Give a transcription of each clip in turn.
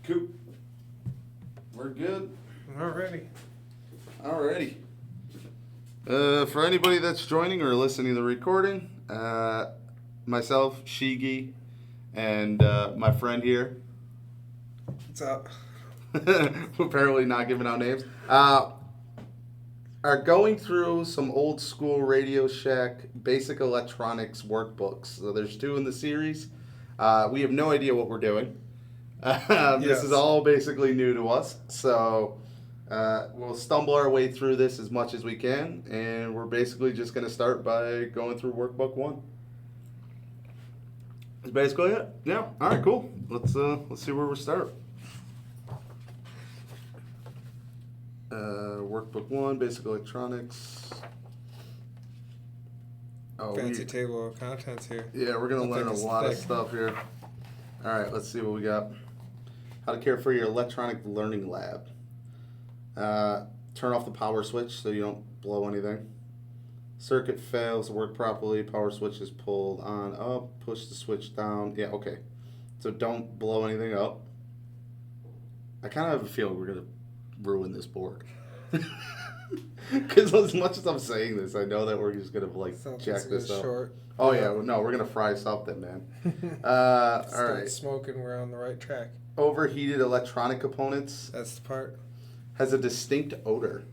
Cool. We're good. Alrighty. For anybody that's joining or listening to the recording, myself, Shigi, and my friend here. What's up? Apparently not giving out names. Are going through some old school RadioShack basic electronics workbooks. So there's 2 in the series. We have no idea what we're doing. This is all basically new to us. So we'll stumble our way through this as much as we can. And we're basically just going to start by going through workbook 1. That's basically it. Yeah. All right, cool. Let's see where we start. Workbook 1, basic electronics. Fancy table of contents here. Yeah, we're going to learn a lot of stuff here. All right, let's see what we got. How to care for your electronic learning lab. Turn off the power switch so you don't blow anything. Circuit fails to work properly. Power switch is pulled on up. Push the switch down. Yeah, okay. So don't blow anything up. I kind of have a feeling we're going to ruin this board. Because as much as I'm saying this, I know that we're just going to check this out. Short. Oh, yeah. No, we're going to fry something, man. All right. Smoking, we're on the right track. Overheated electronic components. That's the part. Has a distinct odor.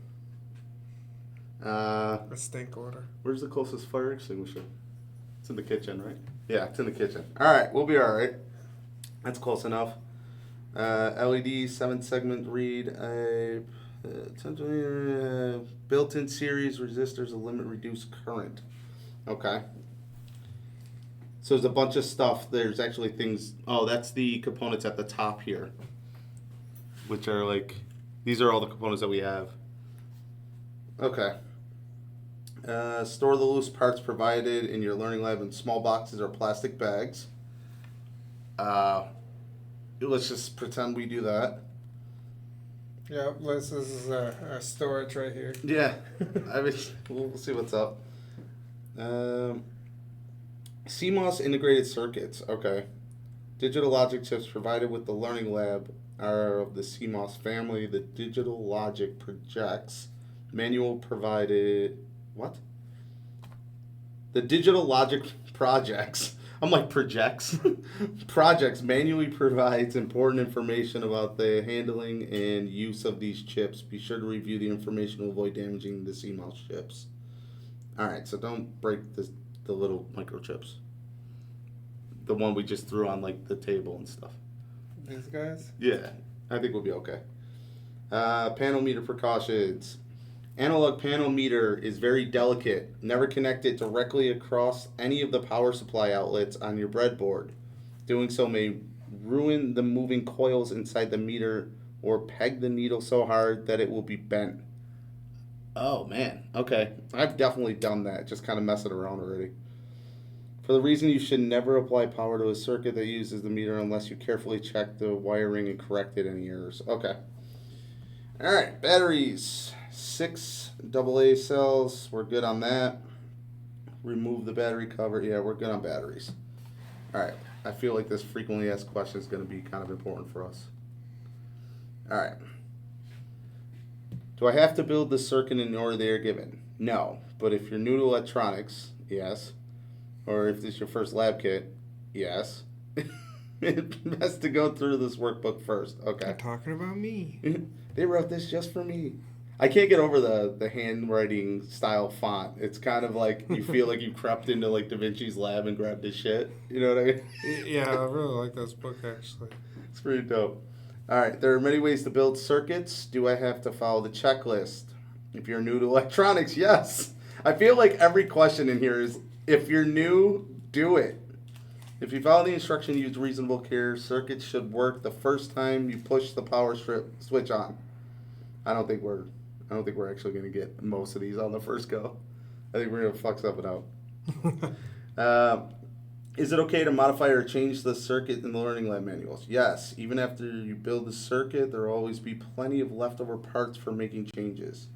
A stink odor. Where's the closest fire extinguisher? It's in the kitchen, right? Yeah, it's in the kitchen. All right, we'll be all right. That's close enough. LED 7-segment read. Built-in series resistors to limit reduced current. Okay. So there's a bunch of stuff. There's actually things. Oh, that's the components at the top here, which are like, these are all the components that we have. Okay. Store the loose parts provided in your learning lab in small boxes or plastic bags. Let's just pretend we do that. Yeah, this is our storage right here. Yeah, I mean, we'll see what's up. CMOS integrated circuits. Okay. Digital logic chips provided with the learning lab are of the CMOS family. The digital logic projects. Manual provided. What? The digital logic projects. I'm like projects. Projects manually provides important information about the handling and use of these chips. Be sure to review the information to avoid damaging the CMOS chips. All right, so don't break the little microchips. The one we just threw on like the table and stuff. These guys? Yeah, I think we'll be okay. Panel meter precautions. Analog panel meter is very delicate. Never connect it directly across any of the power supply outlets on your breadboard. Doing so may ruin the moving coils inside the meter or peg the needle so hard that it will be bent. Oh, man. Okay. I've definitely done that. Just kind of messing around already. For the reason you should never apply power to a circuit that uses the meter unless you carefully check the wiring and corrected any errors. Okay. All right. Batteries. 6 AA cells. We're good on that. Remove the battery cover. Yeah, we're good on batteries. All right. I feel like this frequently asked question is going to be kind of important for us. All right. Do I have to build the circuit in the order they are given? No. But if you're new to electronics, yes. Or if this is your first lab kit, yes. It has to go through this workbook first. Okay. They're talking about me. They wrote this just for me. I can't get over the handwriting style font. It's kind of like you feel like you crept into like Da Vinci's lab and grabbed his shit. You know what I mean? Yeah, I really like this book actually. It's pretty dope. All right, there are many ways to build circuits. Do I have to follow the checklist? If you're new to electronics, yes. I feel like every question in here is, if you're new, do it. If you follow the instruction, use reasonable care, circuits should work the first time you push the power switch on. I don't think we're actually going to get most of these on the first go. I think we're going to fuck something up. Is it okay to modify or change the circuit in the learning lab manuals? Yes. Even after you build the circuit, there will always be plenty of leftover parts for making changes.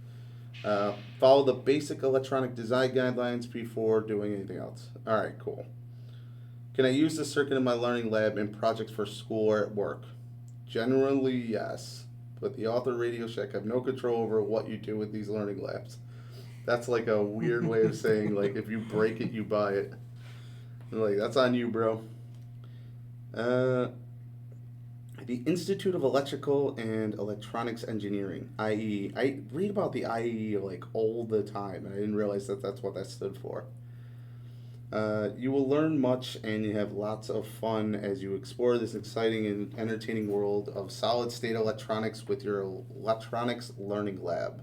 Follow the basic electronic design guidelines before doing anything else. All right, cool. Can I use the circuit in my learning lab in projects for school or at work? Generally, yes. But the author of RadioShack have no control over what you do with these learning labs. That's like a weird way of saying, like, if you break it, you buy it. Like, that's on you, bro. The Institute of Electrical and Electronics Engineering, IE. I read about the IE like all the time, and I didn't realize that that's what that stood for. You will learn much, and you have lots of fun as you explore this exciting and entertaining world of solid-state electronics with your electronics learning lab.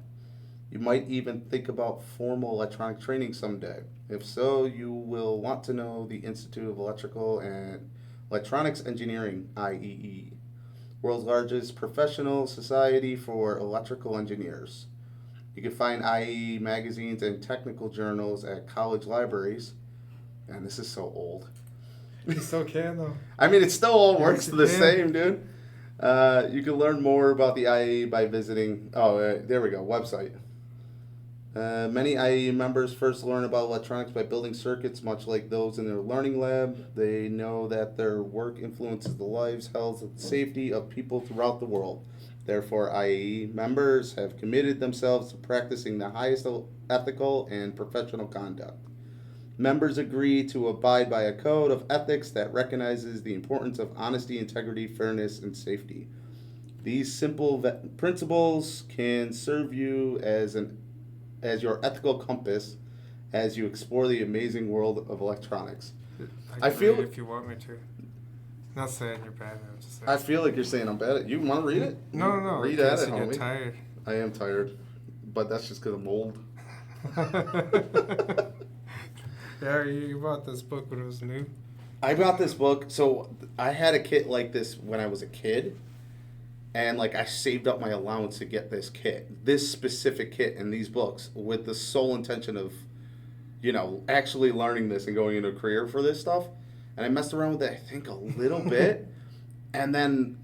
You might even think about formal electronic training someday. If so, you will want to know the Institute of Electrical and Electronics Engineering, IEE, world's largest professional society for electrical engineers. You can find IEE magazines and technical journals at college libraries. Man, this is so old. You still can, though. I mean, it still all works Yes, the can. same, dude. You can learn more about the IEE by visiting... there we go, website. Many IEE members first learn about electronics by building circuits much like those in their learning lab. They know that their work influences the lives, health, and safety of people throughout the world. Therefore, IEE members have committed themselves to practicing the highest ethical and professional conduct. Members agree to abide by a code of ethics that recognizes the importance of honesty, integrity, fairness, and safety. These simple principles can serve you as your ethical compass as you explore the amazing world of electronics. I feel- if you want me to. Not saying you're bad. I'm just saying. I feel like you're saying I'm bad at. You want to read it? No. Read in at case it, you get homie. tired. I am tired, but that's just because I'm old. Yeah, you bought this book when it was new. I got this book. So I had a kit like this when I was a kid. And like I saved up my allowance to get this kit, this specific kit and these books with the sole intention of, actually learning this and going into a career for this stuff. And I messed around with it, I think, a little bit. And then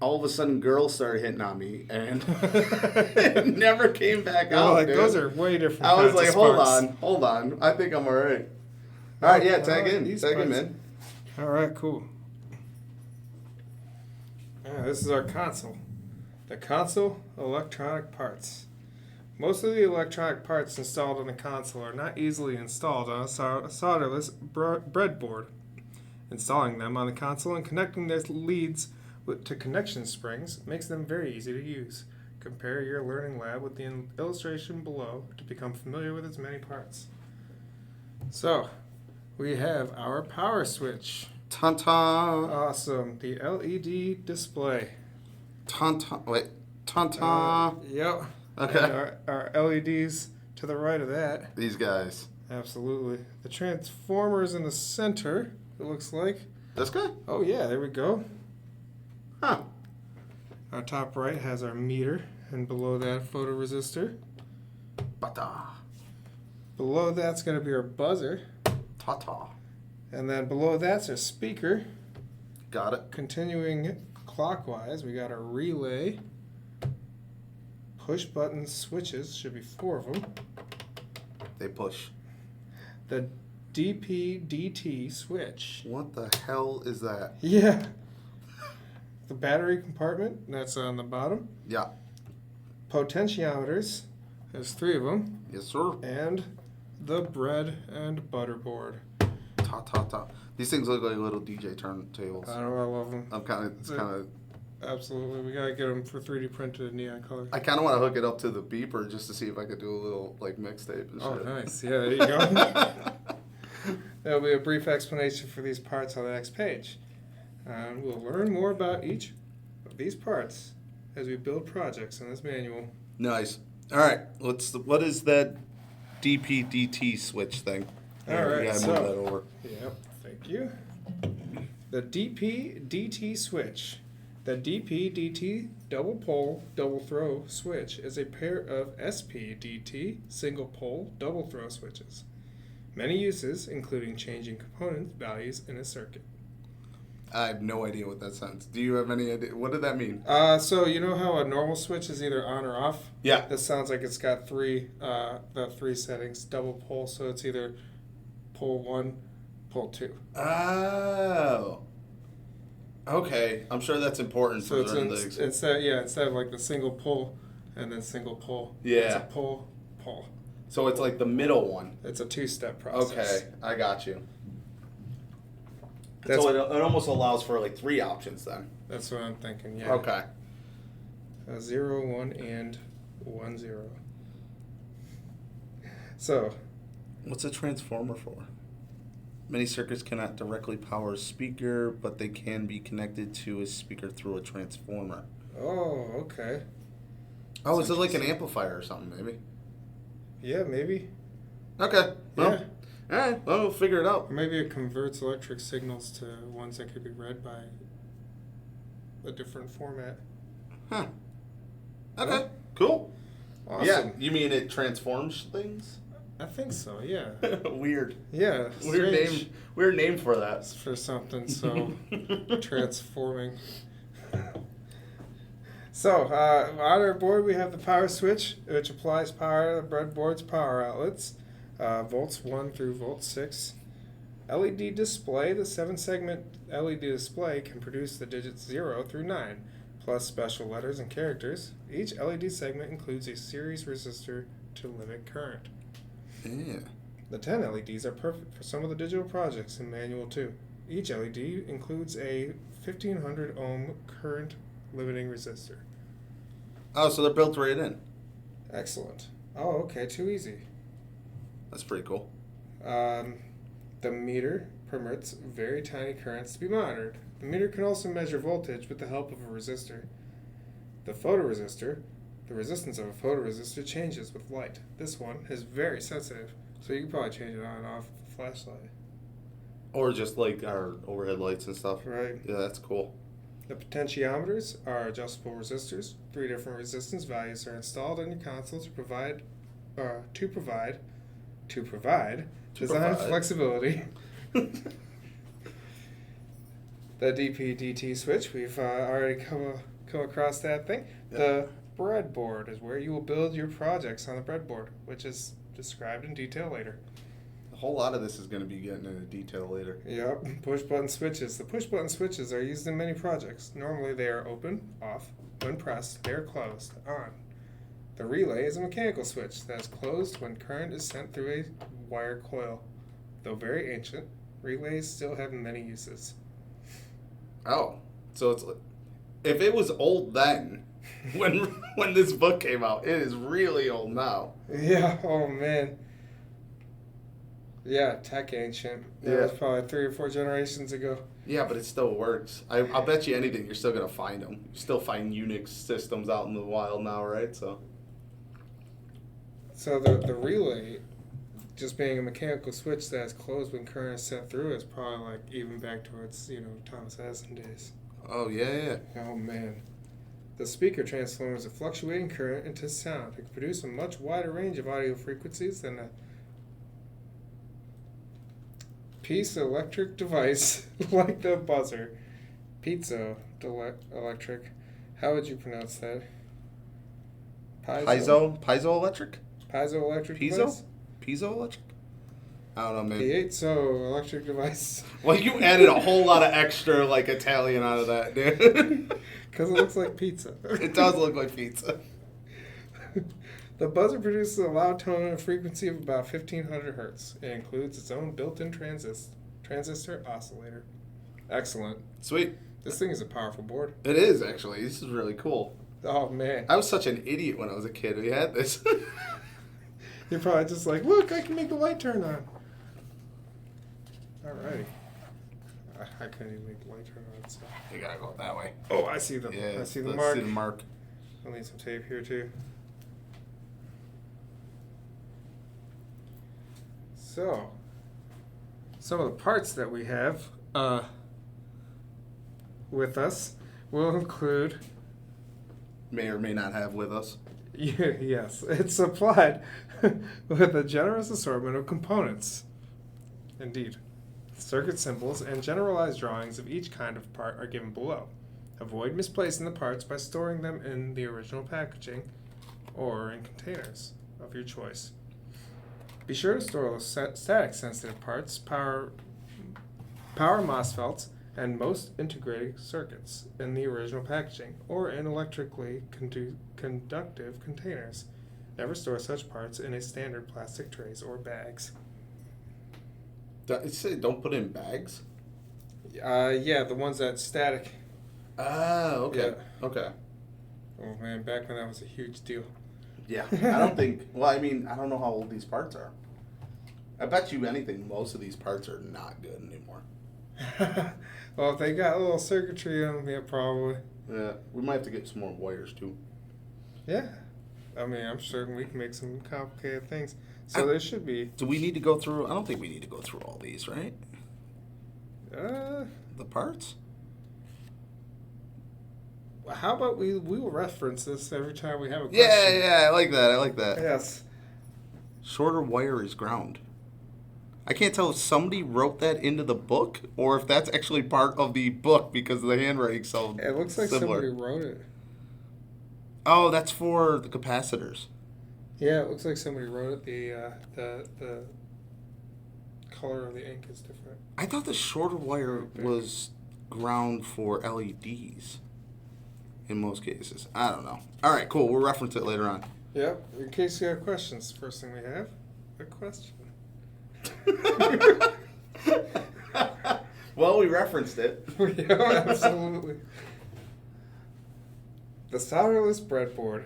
all of a sudden girls started hitting on me and it never came back out. Like, dude. those are way different. I was kinds like, of hold on. I think I'm all right. All right, yeah, tag in, these man. sparks. All right, cool. Yeah, this is our console. The console electronic parts. Most of the electronic parts installed on the console are not easily installed on a solderless breadboard. Installing them on the console and connecting their leads to connection springs makes them very easy to use. Compare your learning lab with the illustration below to become familiar with its many parts. So, we have our power switch. Ta-ta. Awesome. The LED display. Ta-ta. Yep. Okay. And our LEDs to the right of that. These guys. Absolutely. The transformers in the center, it looks like. This guy? Oh, yeah, there we go. Huh. Our top right has our meter, and below that, photoresistor. Bata. Below that's going to be our buzzer. Ta-ta. And then below that's our speaker. Got it. Continuing clockwise, we got our relay. Push button switches, should be 4 of them. They push. The DP-DT switch. What the hell is that? Yeah. The battery compartment, that's on the bottom. Yeah. Potentiometers, there's 3 of them. Yes, sir. And the bread and butter board. Ta-ta-ta. These things look like little DJ turntables. I know, I love them. It's kind of... Absolutely. We got to get them for 3D printed neon color. I kind of want to hook it up to the beeper just to see if I could do a little, like, mixtape and shit. Oh, nice. Yeah, there you go. There'll be a brief explanation for these parts on the next page. And we'll learn more about each of these parts as we build projects in this manual. Nice. All right. What is that DP-DT switch thing? All right, We gotta so- move that over. Yep, thank you. The DP-DT switch. The DP-DT double pole, double throw switch is a pair of SP-DT single pole, double throw switches. Many uses, including changing component values in a circuit. I have no idea what that sounds. Do you have any idea? What did that mean? So you know how a normal switch is either on or off? Yeah. This sounds like it's got the 3 settings, double pole, so it's either pole 1, pole 2. Oh. Okay, I'm sure that's important So for it's certain things. instead of like the single pull and then single pull. Yeah. It's a pull, pull. So it's like the middle one. It's a two-step process. Okay, I got you. That's, So it almost allows for like 3 options then. that's what I'm thinking, yeah. Okay. 0, 1, and 1, 0. So, What's a transformer for? Many circuits cannot directly power a speaker, but they can be connected to a speaker through a transformer. oh, okay. Oh, That's is it like an interesting. amplifier or something, maybe? Yeah, maybe. Okay. Well, Yeah. alright, well, we'll figure it out. Or maybe it converts electric signals to ones that could be read by a different format. Huh. Okay, Yeah. cool. Awesome. Yeah, you mean it transforms things? I think so, yeah. Weird. Yeah. strange Weird name for that. for something so transforming. So, on our board we have the power switch, which applies power to the breadboard's power outlets, volts 1 through volt 6. LED display, the 7-segment LED display can produce the digits 0 through 9, plus special letters and characters. Each LED segment includes a series resistor to limit current. Yeah. The 10 LEDs are perfect for some of the digital projects in Manual 2. Each LED includes a 1500 ohm current limiting resistor. Oh, so they're built right in. Excellent. Oh, okay, too easy. That's pretty cool. The meter permits very tiny currents to be monitored. The meter can also measure voltage with the help of a resistor. The photoresistor, the resistance of a photoresistor changes with light. This one is very sensitive, so you can probably change it on and off with a flashlight. Or just like our overhead lights and stuff. Right. Yeah, that's cool. The potentiometers are adjustable resistors. 3 different resistance values are installed on your console to provide design flexibility. The DP-DT switch, we've already come across that thing. Yep. The breadboard is where you will build your projects on the breadboard, which is described in detail later. A whole lot of this is going to be getting into detail later. Yep, push-button switches. The push-button switches are used in many projects. Normally they are open, off. When pressed, they are closed, on. The relay is a mechanical switch that is closed when current is sent through a wire coil. Though very ancient, relays still have many uses. Oh, so it's if it was old then, when this book came out, it is really old now. Yeah, oh man. Yeah, tech ancient. That was Yeah. probably 3 or 4 generations ago. Yeah, but it still works. I'll bet you anything you're still gonna find them. You still find Unix systems out in the wild now, right? So. So the relay, just being a mechanical switch that's closed when current is sent through, is probably like even back towards, Thomas Edison days. Oh yeah. Oh man. The speaker transforms a fluctuating current into sound. It can produce a much wider range of audio frequencies than a piezoelectric device like the buzzer. Piezoelectric. How would you pronounce that? Piezoelectric. Piezoelectric Piezo? device? Piezoelectric. I don't know, man. Piezoelectric device. Well, you added a whole lot of extra like Italian out of that, dude. Because it looks like pizza. It does look like pizza. The buzzer produces a loud tone and a frequency of about 1500 hertz. It includes its own built-in transistor oscillator. Excellent. Sweet. This thing is a powerful board. It is actually. This is really cool. Oh man. I was such an idiot when I was a kid. We had this. You're probably just like, look, I can make the light turn on. Alrighty. I couldn't even make the light turn on, so. You gotta go that way. Oh, I see them. Yeah. I see the let's mark. See the mark. I'll need some tape here too. So, some of the parts that we have with us will include. May or may not have with us. Yes, it's supplied with a generous assortment of components. Indeed. Circuit symbols and generalized drawings of each kind of part are given below. Avoid misplacing the parts by storing them in the original packaging or in containers of your choice. Be sure to store those static sensitive parts, power MOSFETs, and most integrated circuits in the original packaging or in electrically conductive containers. Never store such parts in a standard plastic trays or bags. It said don't put in bags? Yeah, the ones that's static. Ah, okay. Yeah. Okay. Oh man, back when that was a huge deal. Yeah, I don't think. Well, I mean, I don't know how old these parts are. I bet you anything, most of these parts are not good anymore. Well, if they got a little circuitry on them, yeah, probably. Yeah, we might have to get some more wires too. Yeah. I mean, I'm certain we can make some complicated things. So there should be. Do we need to go through? I don't think we need to go through all these, right? The parts? How about we will reference this every time we have a question? Yeah, I like that. Yes. Shorter wire is ground. I can't tell if somebody wrote that into the book or if that's actually part of the book because the handwriting's so It looks like similar. somebody wrote it. Oh, that's for the capacitors. Yeah, it looks like somebody wrote it. The color of the ink is different. I thought the shorter wire was ground for LEDs in most cases. I don't know. All right, cool. We'll reference it later on. Yep. In case you have questions, first thing we have a question. Well, we referenced it. Yeah, absolutely. The solderless breadboard.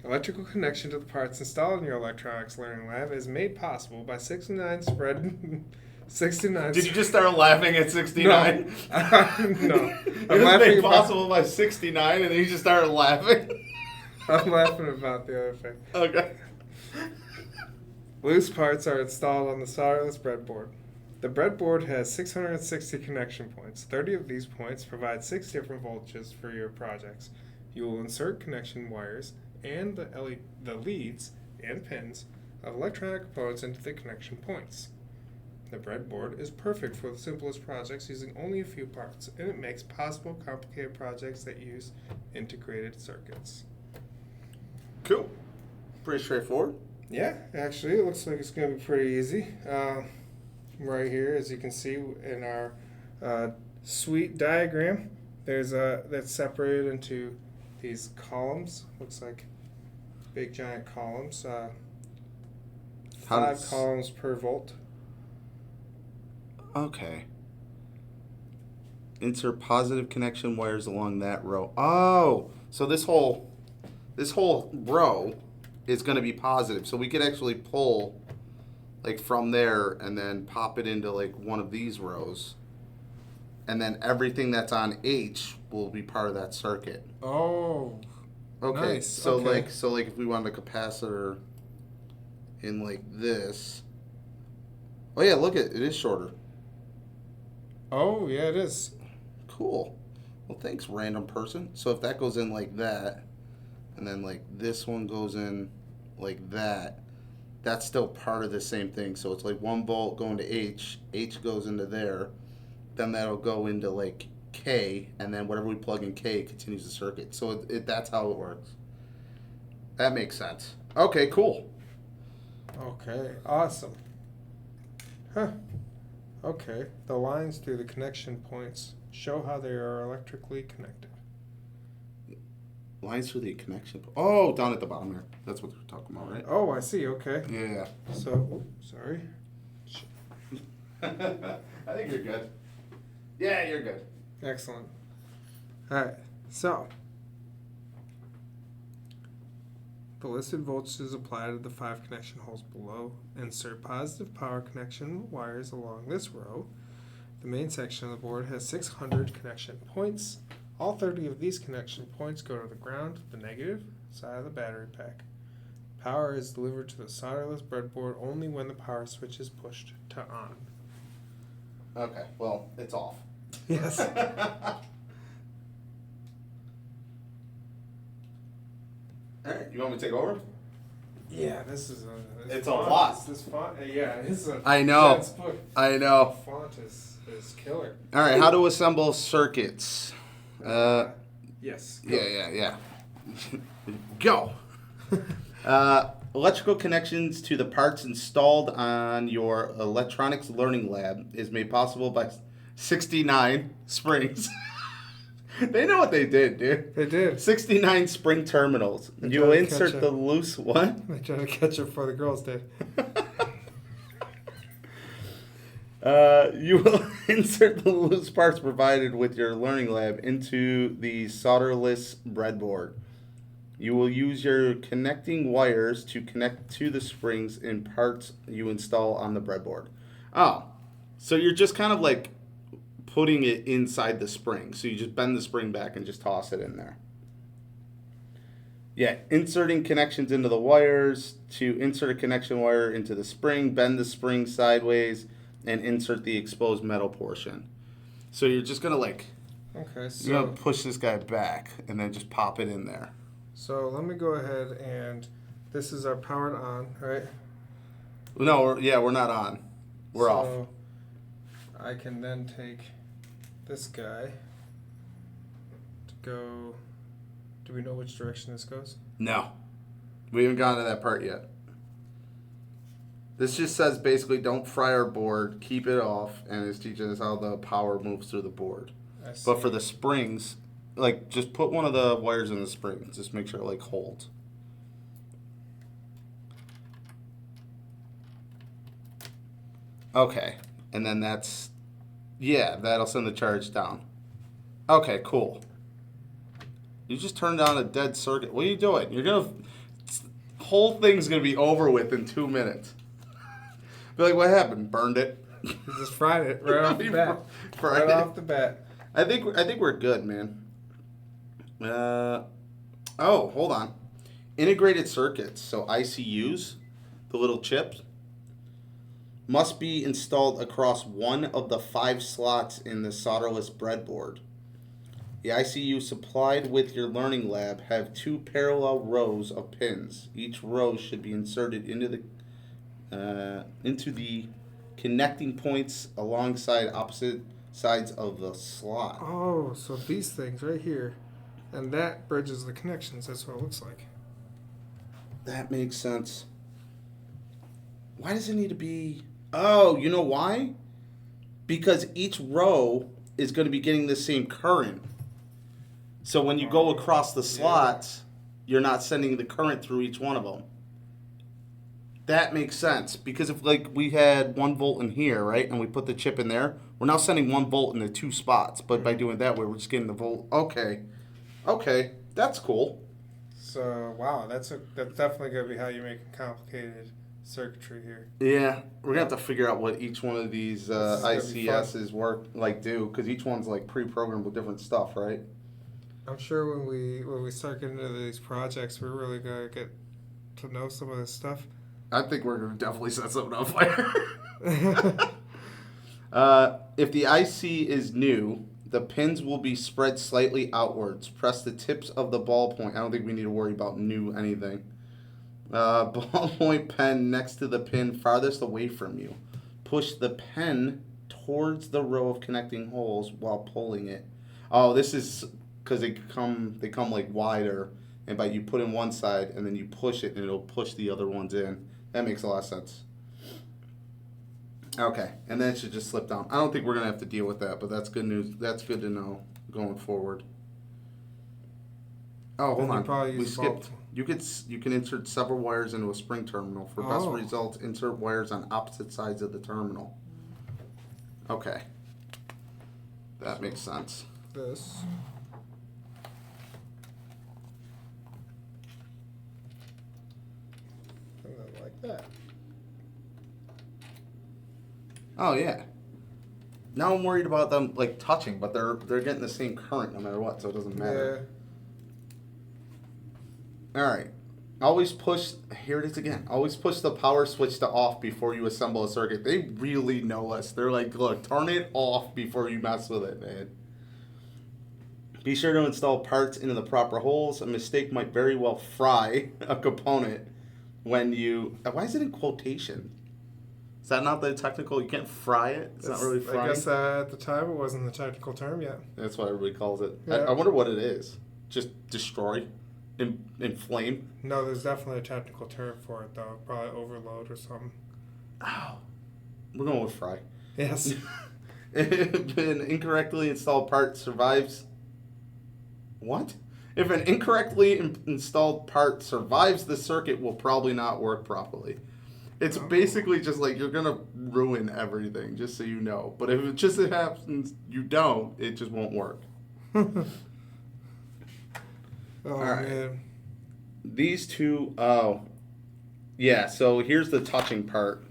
Electrical connection to the parts installed in your electronics learning lab is made possible by 69 spread. 69. Did you just start laughing at 69? No. It was made possible by 69, and then you just started laughing. I'm laughing about the other thing. Okay. Loose parts are installed on the solderless breadboard. The breadboard has 660 connection points. 30 of these points provide 6 different voltages for your projects. You will insert connection wires and the leads and pins of electronic components into the connection points. The breadboard is perfect for the simplest projects using only a few parts, and it makes possible complicated projects that use integrated circuits. Cool. Pretty straightforward. Yeah, actually, it looks like it's going to be pretty easy. Right here, as you can see in our suite diagram, there's that's separated into these columns. Looks like big giant columns. 5 columns per volt. Okay. Insert positive connection wires along that row. Oh, so this whole row is going to be positive. So we could actually pull like from there and then pop it into like one of these rows. And then everything that's on H will be part of that circuit. Oh. Okay. Nice. So okay. like if we wanted a capacitor in like this. Oh yeah, look it is shorter. Oh, yeah, it is. Cool. Well, thanks, random person. So if that goes in like that, and then like this one goes in like that, that's still part of the same thing. So it's like 1 volt going to H goes into there, then that'll go into like K, and then whatever we plug in K continues the circuit. So that's how it works. That makes sense. Okay, cool. Okay, awesome. Huh. Okay, the lines through the connection points show how they are electrically connected. Lines through the connection. Oh, down at the bottom here. That's what we're talking about, right? Oh, I see. Okay. Yeah. So, sorry. I think you're good. Yeah, you're good. Excellent. All right. So, the listed voltages apply to the 5 connection holes below. Insert positive power connection wires along this row. The main section of the board has 600 connection points. All 30 of these connection points go to the ground, the negative side of the battery pack. Power is delivered to the solderless breadboard only when the power switch is pushed to on. Okay, well, it's off. Yes. Alright, you want me to take over? Yeah, this is It's a lot. This font, yeah, it's a I know. dense book. I know. The font is killer. Alright, how to assemble circuits. Yes. Yeah. Go! Electrical connections to the parts installed on your electronics learning lab is made possible by 69 springs. They know what they did, dude. They did. 69 spring terminals. You insert the loose what? They tried to catch it before the girls did. You will insert the loose parts provided with your learning lab into the solderless breadboard. You will use your connecting wires to connect to the springs and parts you install on the breadboard. Oh, so you're just kind of like putting it inside the spring. So you just bend the spring back and just toss it in there. Yeah, inserting connections into the wires. To insert a connection wire into the spring, bend the spring sideways, and insert the exposed metal portion. So you're just going to like, okay, so you're going to push this guy back and then just pop it in there. So let me go ahead and this is our powered on, right? No, we're not on. We're off. So I can then take this guy to go. Do we know which direction this goes? No. We haven't gotten to that part yet. This just says basically don't fry our board, keep it off, and it's teaching us how the power moves through the board. But for the springs, like just put one of the wires in the spring. Just make sure it like holds. Okay. And then that'll send the charge down. Okay, cool. You just turned on a dead circuit. What are you doing? Whole thing's gonna be over with in 2 minutes. Be like, what happened? Burned it. You just fried it right off the bat. Fried right it. off the bat. I think we're good, man. Hold on. Integrated circuits, so ICUs, the little chips, must be installed across one of the 5 slots in the solderless breadboard. The ICU supplied with your learning lab have 2 parallel rows of pins. Each row should be inserted into the connecting points alongside opposite sides of the slot. Oh, so these things right here, and that bridges the connections. That's what it looks like. That makes sense. Why does it need to be... Oh, you know why? Because each row is going to be getting the same current. So when you go across the slots, you're not sending the current through each one of them. That makes sense. Because if like we had 1 volt in here, right, and we put the chip in there, we're now sending 1 volt into 2 spots. But by doing that way, we're just getting the volt. Okay, that's cool. So wow, that's definitely gonna be how you make a complicated circuitry here. Yeah, we're gonna have to figure out what each one of these ICSs do, because each one's like pre-programmed with different stuff, right? I'm sure when we start getting into these projects, we're really gonna get to know some of this stuff. I think we're gonna definitely set something on fire. If the IC is new, the pins will be spread slightly outwards. Press the tips of the ballpoint. I don't think we need to worry about new anything. Ballpoint pen next to the pin farthest away from you. Push the pen towards the row of connecting holes while pulling it. Oh, this is because they come like wider, and by you put in one side and then you push it and it'll push the other ones in. That makes a lot of sense. Okay, and then it should just slip down. I don't think we're gonna have to deal with that, but that's good news. That's good to know going forward. Oh, hold on. We skipped. You can insert several wires into a spring terminal. For best results, insert wires on opposite sides of the terminal. Okay. That makes sense. This. And then like that. Oh yeah. Now I'm worried about them like touching, but they're getting the same current no matter what, so it doesn't matter. Yeah. All right. Here it is again. Always push the power switch to off before you assemble a circuit. They really know us. They're like, look, turn it off before you mess with it, man. Be sure to install parts into the proper holes. A mistake might very well fry a component when you... Why is it in quotation? Is that not the technical? You can't fry it? It's not really frying? I guess at the time it wasn't the technical term yet. That's what everybody calls it. Yeah. I wonder what it is. Just destroy? Inflame? No, there's definitely a technical term for it, though. Probably overload or something. Oh. We're going with fry. Yes. If an incorrectly installed part survives... What? If an incorrectly installed part survives, the circuit will probably not work properly. It's basically just like you're going to ruin everything, just so you know. But if it just happens you don't, it just won't work. Oh, All right. man. These two, oh, yeah, so here's the touching part.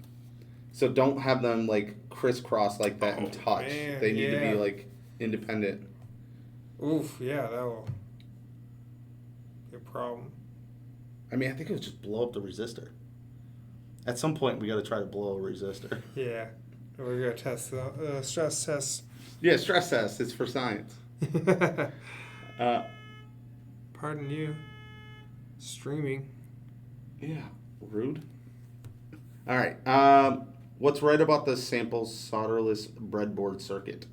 So don't have them like crisscross like that and touch. Man, They need to be like independent. Oof, yeah, that will be a problem. I mean, I think it would just blow up the resistor. At some point, we got to try to blow a resistor. Yeah. We're going to test the stress test. Yeah, stress test. It's for science. Pardon you. Streaming. Yeah, rude. All right. What's right about the sample solderless breadboard circuit?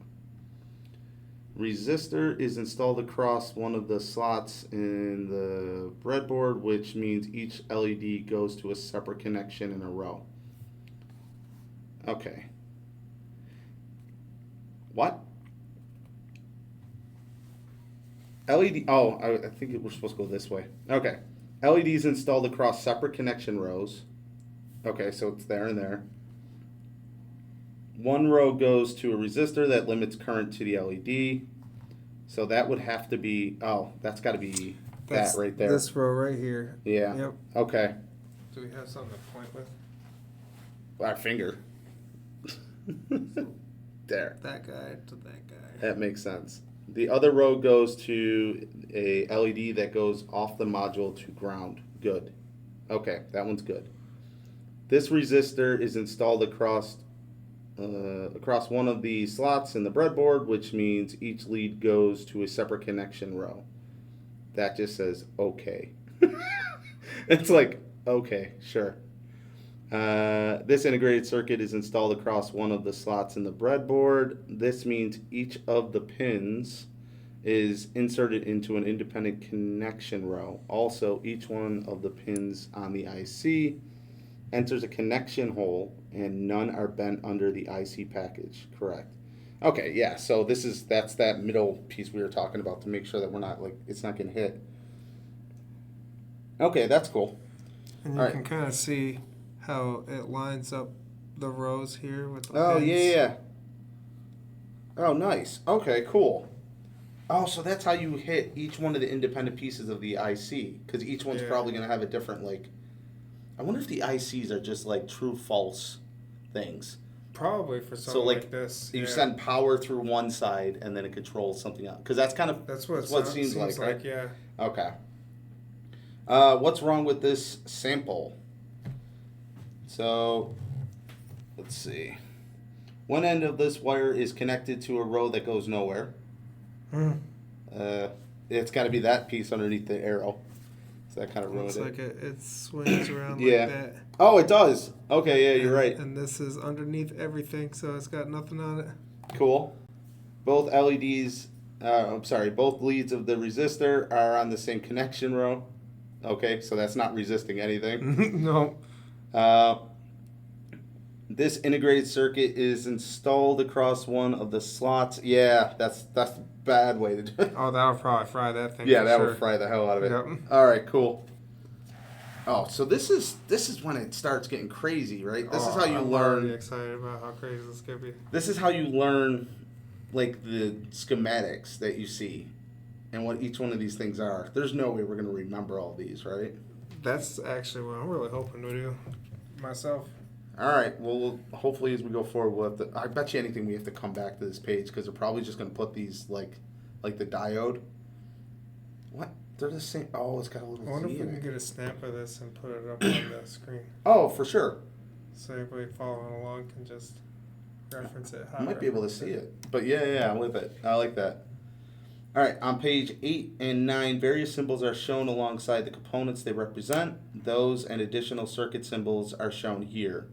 Resistor is installed across one of the slots in the breadboard, which means each LED goes to a separate connection in a row. Okay. What? LED. Oh, I think we're supposed to go this way. Okay. LEDs installed across separate connection rows. Okay, so it's there and there. One row goes to a resistor that limits current to the LED. So that would have to be, oh, that's got to be that right there. This row right here. Yeah. Yep. Okay. Do we have something to point with? Our finger. There. That guy to that guy. That makes sense. The other row goes to a LED that goes off the module to ground. Good. Okay, that one's good. This resistor is installed across one of the slots in the breadboard, which means each lead goes to a separate connection row. That just says okay. It's like, okay, sure. This integrated circuit is installed across one of the slots in the breadboard. This means each of the pins is inserted into an independent connection row. Also, each one of the pins on the IC enters a connection hole, and none are bent under the IC package. Correct. Okay, yeah, so that's that middle piece we were talking about to make sure that we're not, like, it's not getting hit. Okay, that's cool. And you can kind of see how it lines up the rows here with the pins. Yeah. Oh, nice. Okay, cool. Oh, so that's how you hit each one of the independent pieces of the IC, because each one's probably going to have a different, like... I wonder if the ICs are just, like, true-false things. Probably for something like this. You send power through one side, and then it controls something else. Because that's kind of that's what it seems like, right? Yeah. Okay. What's wrong with this sample? So, let's see. One end of this wire is connected to a row that goes nowhere. It's got to be that piece underneath the arrow. So that kind of ruined it. It's like it swings around like that. Oh, it does. Okay, yeah, you're right. And this is underneath everything, so it's got nothing on it. Cool. Both LEDs, both leads of the resistor are on the same connection row. Okay, so that's not resisting anything. No. This integrated circuit is installed across one of the slots. Yeah, that's a bad way to do it. Oh, that'll probably fry that thing. Yeah, that would fry the hell out of it. Yep. All right, cool. Oh, so this is when it starts getting crazy, right? This is how you learn. I'm really excited about how crazy this could be. This is how you learn, like, the schematics that you see and what each one of these things are. There's no way we're going to remember all these, right? That's actually what I'm really hoping to do myself. All right. Well, hopefully as we go forward, we'll have to. I bet you anything we have to come back to this page because they're probably just going to put these like the diode. What? They're the same. Oh, it's got a little. I wonder Z if we in can it. get a snap of this and put it up on the screen. Oh, for sure. So everybody following along can just reference it. I might be able to see it, but yeah, I'm with it. I like that. All right, on page 8 and 9, various symbols are shown alongside the components they represent. Those and additional circuit symbols are shown here.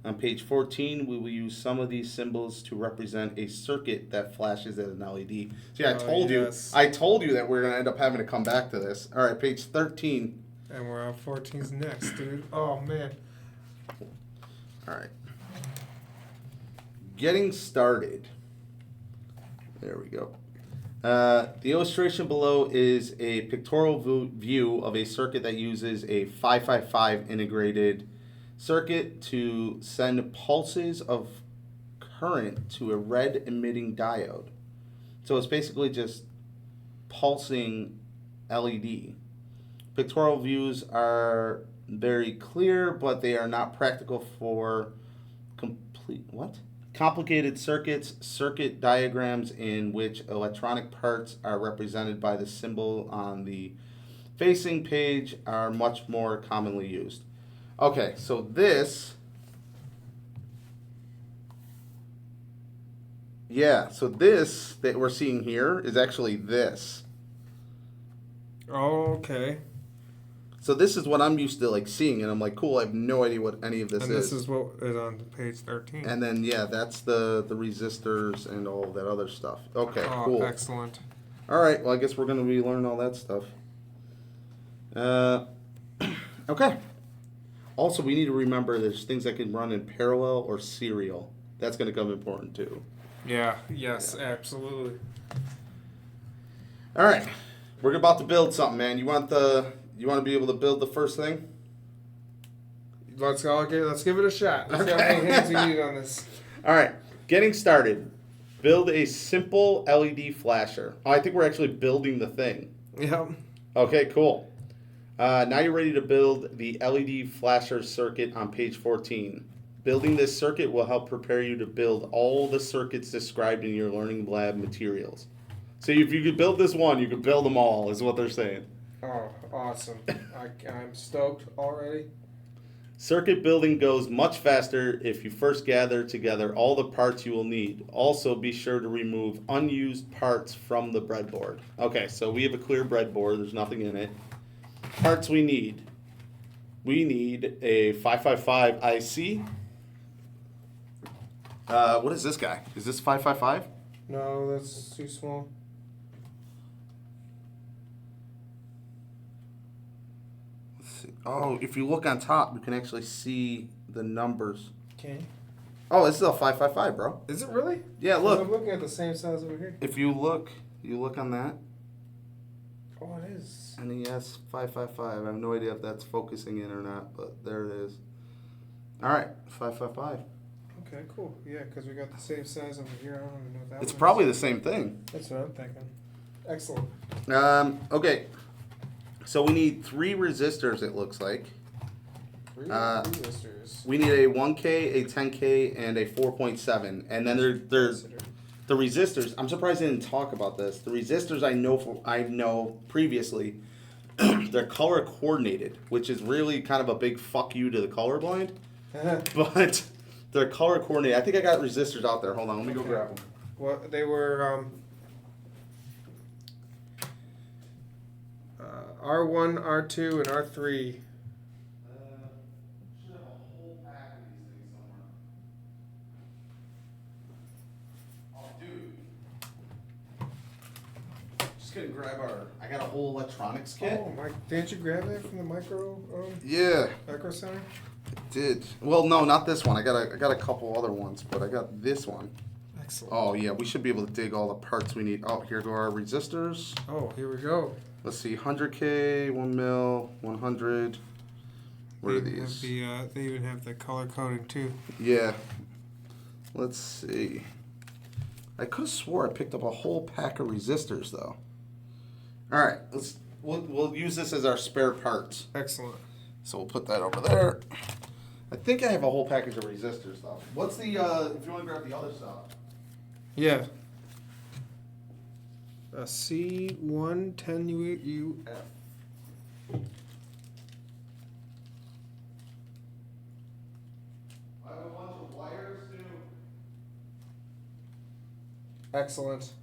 On page 14, we will use some of these symbols to represent a circuit that flashes as an LED. See, I told you that we're going to end up having to come back to this. All right, page 13. And we're on 14's next, dude. Oh, man. All right. Getting started. There we go. The illustration below is a pictorial view of a circuit that uses a 555 integrated circuit to send pulses of current to a red emitting diode. So it's basically just pulsing LED. Pictorial views are very clear, but they are not practical for complicated circuit diagrams in which electronic parts are represented by the symbol on the facing page are much more commonly used. Okay, so this that we're seeing here is actually this. Oh, okay. So this is what I'm used to like seeing, and I'm like, cool. I have no idea what any of this is. And this is what is on page 13. And then that's the resistors and all that other stuff. Okay, cool. Excellent. All right. Well, I guess we're gonna be learning all that stuff. Okay. Also, we need to remember there's things that can run in parallel or serial. That's gonna come important too. Yeah. Yes. Yeah. Absolutely. All right. We're about to build something, man. You want to be able to build the first thing? Let's go. Okay, let's give it a shot. Let's see how many hands we need on this. All right. Getting started. Build a simple LED flasher. Oh, I think we're actually building the thing. Yep. Okay, cool. Now you're ready to build the LED flasher circuit on page 14. Building this circuit will help prepare you to build all the circuits described in your Learning Lab materials. So if you could build this one, you could build them all, is what they're saying. Oh, awesome. I'm stoked already. Circuit building goes much faster if you first gather together all the parts you will need. Also, be sure to remove unused parts from the breadboard. Okay, so we have a clear breadboard. There's nothing in it. Parts we need. We need a 555 IC. What is this guy? Is this 555? No, that's too small. Oh, if you look on top, you can actually see the numbers. Okay. Oh, this is a 555, bro. Is it really? Yeah, look. I'm looking at the same size over here. If you look on that. Oh, it is. NES 555. I have no idea if that's focusing in or not, but there it is. All right, 555. Okay, cool. Yeah, because we got the same size over here. I don't even know what that It's was. probably the same thing. That's what I'm thinking. Excellent. Okay. So we need 3 resistors, it looks like. 3 resistors. We need a 1K, a 10K, and a 4.7. And then there's the resistors. I'm surprised I didn't talk about this. The resistors I know previously, they're color coordinated, which is really kind of a big fuck you to the colorblind. But they're color coordinated. I think I got resistors out there. Hold on, let me go grab them. Well, they were R1, R2, and R3. Should have a whole pack of these things somewhere. Oh, dude. Just gonna grab I got a whole electronics kit. Oh, didn't you grab that from the micro center? I did. Well, no, not this one. I got a couple other ones, but I got this one. Excellent. Oh, yeah, we should be able to dig all the parts we need. Oh, here go our resistors. Oh, here we go. Let's see, 100K, 1 mil, 100. What are these? They even have the color coding too. Yeah. Let's see. I could have swore I picked up a whole pack of resistors, though. All right, we'll use this as our spare parts. Excellent. So we'll put that over there. I think I have a whole package of resistors, though. What's the, if you want to grab the other stuff? Yeah. C110UF. I have a bunch of wires, too. Excellent.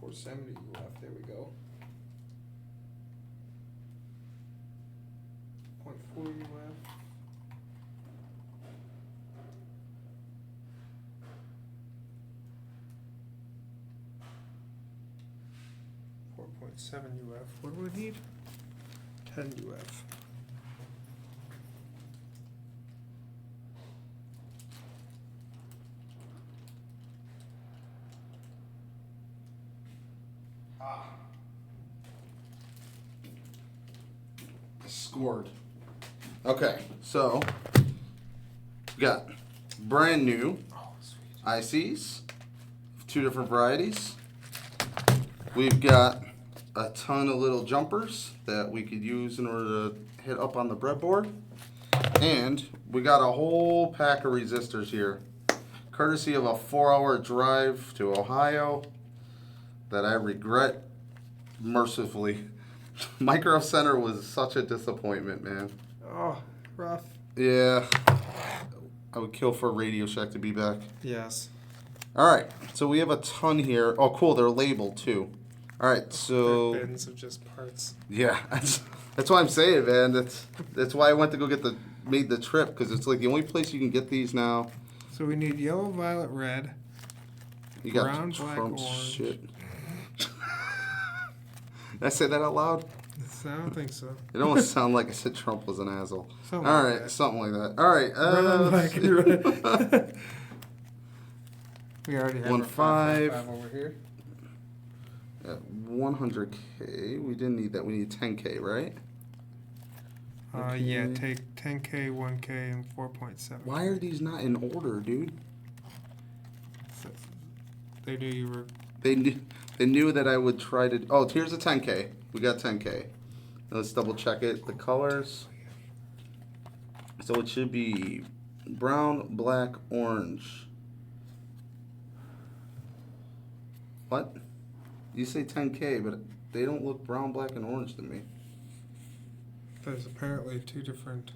.470 UF, there we go. 0.4 UF. UF. What do we need? 10 UF. Scored. Okay, so we got brand new ICs, 2 different varieties. We've got a ton of little jumpers that we could use in order to hit up on the breadboard. And we got a whole pack of resistors here, courtesy of a 4-hour drive to Ohio that I regret mercifully. Micro Center was such a disappointment, man. Oh, rough. Yeah. I would kill for RadioShack to be back. Yes. All right. So we have a ton here. Oh, cool. They're labeled, too. All right. So... They're bins of just parts. Yeah. That's what I'm saying, man. That's why I went to go made the trip, because it's like the only place you can get these now. So we need yellow, violet, red. You got brown, black, Trump's orange. shit. Did I say that out loud? I don't think so. It almost sounded like I said Trump was an asshole. Something All like right, that. something like that. All right. Brown, black, and red. We already have 1.5. 5 over here. 100K. We didn't need that. We need 10K, right? Yeah, take 10K, 1K, and 4.7. Why are these not in order, dude? They knew you were... They knew that I would try to... Oh, here's a 10K. We got 10K. Let's double check it. The colors. So it should be brown, black, orange. What? You say 10K, but they don't look brown, black, and orange to me. There's apparently 2 different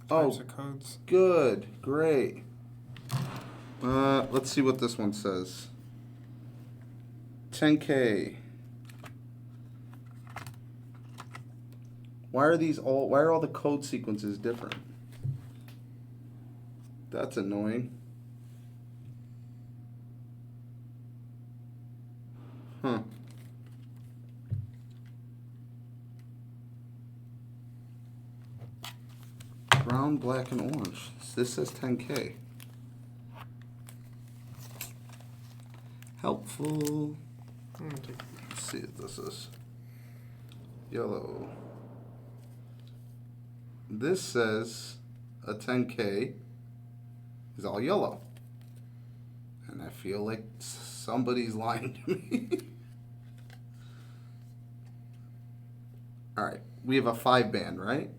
types of codes. Good. Great. Let's see what this one says. 10K. Why are all the code sequences different? That's annoying. Huh. Brown, black, and orange. This says 10K. Helpful. Let's see if this is yellow. This says a 10K is all yellow. And I feel like somebody's lying to me. All right. We have a 5-band, right?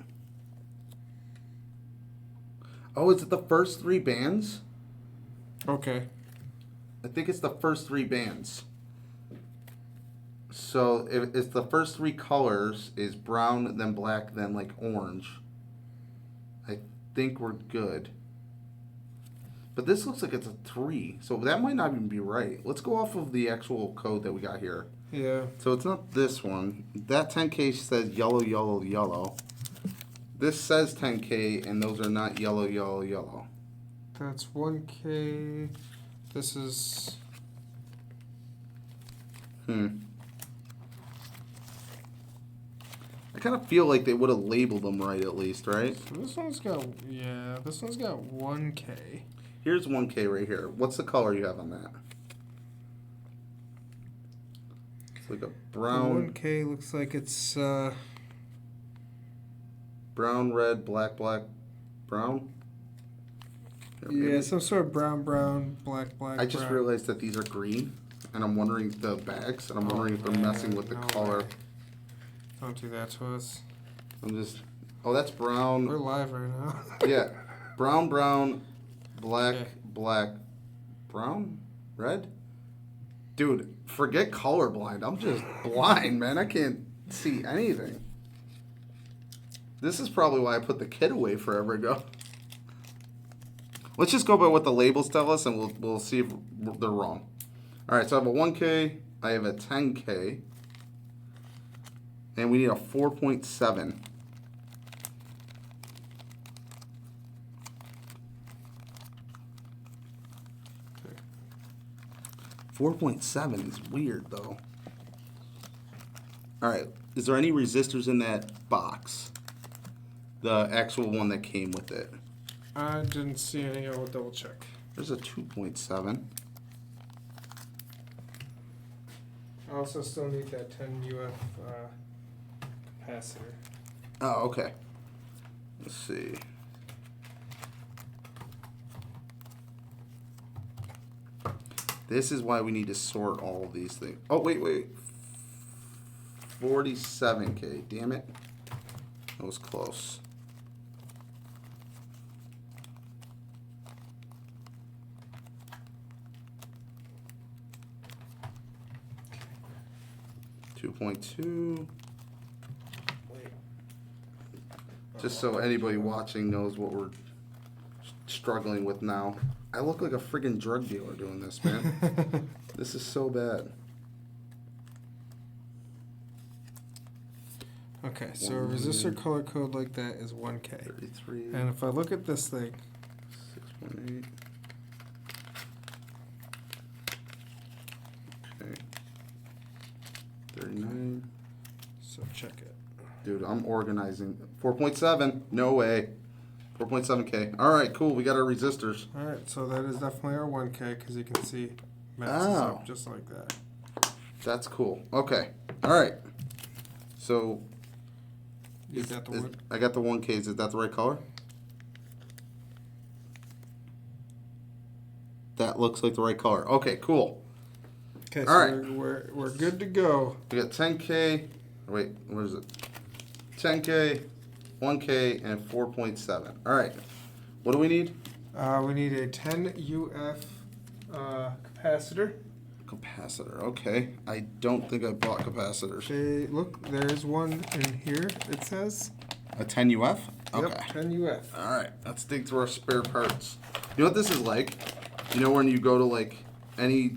Oh, is it the first 3 bands? Okay. I think it's the first 3 bands. So if it's the first 3 colors is brown, then black, then like orange. I think we're good. But this looks like it's a 3, so that might not even be right. Let's go off of the actual code that we got here. Yeah. So it's not this one. That 10K says yellow, yellow, yellow. This says 10K, and those are not yellow, yellow, yellow. That's 1K. This is... I kind of feel like they would have labeled them right at least, right? So this one's got... Yeah, this one's got 1K. Here's 1K right here. What's the color you have on that? It's like a brown... 1K looks like it's... brown, red, black, black, brown? Yeah, some sort of brown, black, I just brown. realized that these are green, and I'm wondering the bags, and I'm wondering if they're messing with the color. Way. Don't do that to us. I'm just... Oh, that's brown. We're live right now. Yeah. Brown, black, Yeah. black, brown, red? Dude, forget colorblind. I'm just blind, man. I can't see anything. This is probably why I put the kit away forever ago. Let's just go by what the labels tell us, and we'll see if they're wrong. All right, so I have a 1K. I have a 10K. And we need a 4.7. Okay. 4.7 is weird, though. All right. Is there any resistors in that box? The actual one that came with it. I didn't see any. I will double check. There's a 2.7. I also still need that 10 UF capacitor. Oh, okay. Let's see. This is why we need to sort all of these things. Oh, wait. 47K. Damn it. That was close. .2. Just so anybody watching knows what we're struggling with now. I look like a friggin' drug dealer doing this, man. This is so bad. Okay, so a resistor color code like that is 1K. 33. And if I look at this thing, 6.8. Okay. 39. so check it. Dude, I'm organizing. 4.7. No way. 4.7K. All right, cool. We got our resistors. All right, so that is definitely our 1K because you can see it matches Oh. up just like that. That's cool. Okay. All right. So You got the wood? I got the 1Ks. Is that the right color? That looks like the right color. Okay, cool. Okay, All so right. we're good to go. We got 10K. Wait, what is it? 10K, 1K, and 4.7. All right. What do we need? We need a 10 UF capacitor. Capacitor. Okay. I don't think I bought capacitors. Okay, look, there's one in here. It says. A 10 UF? Okay. Yep, 10 UF. All right. Let's dig through our spare parts. You know what this is like? You know when you go to like any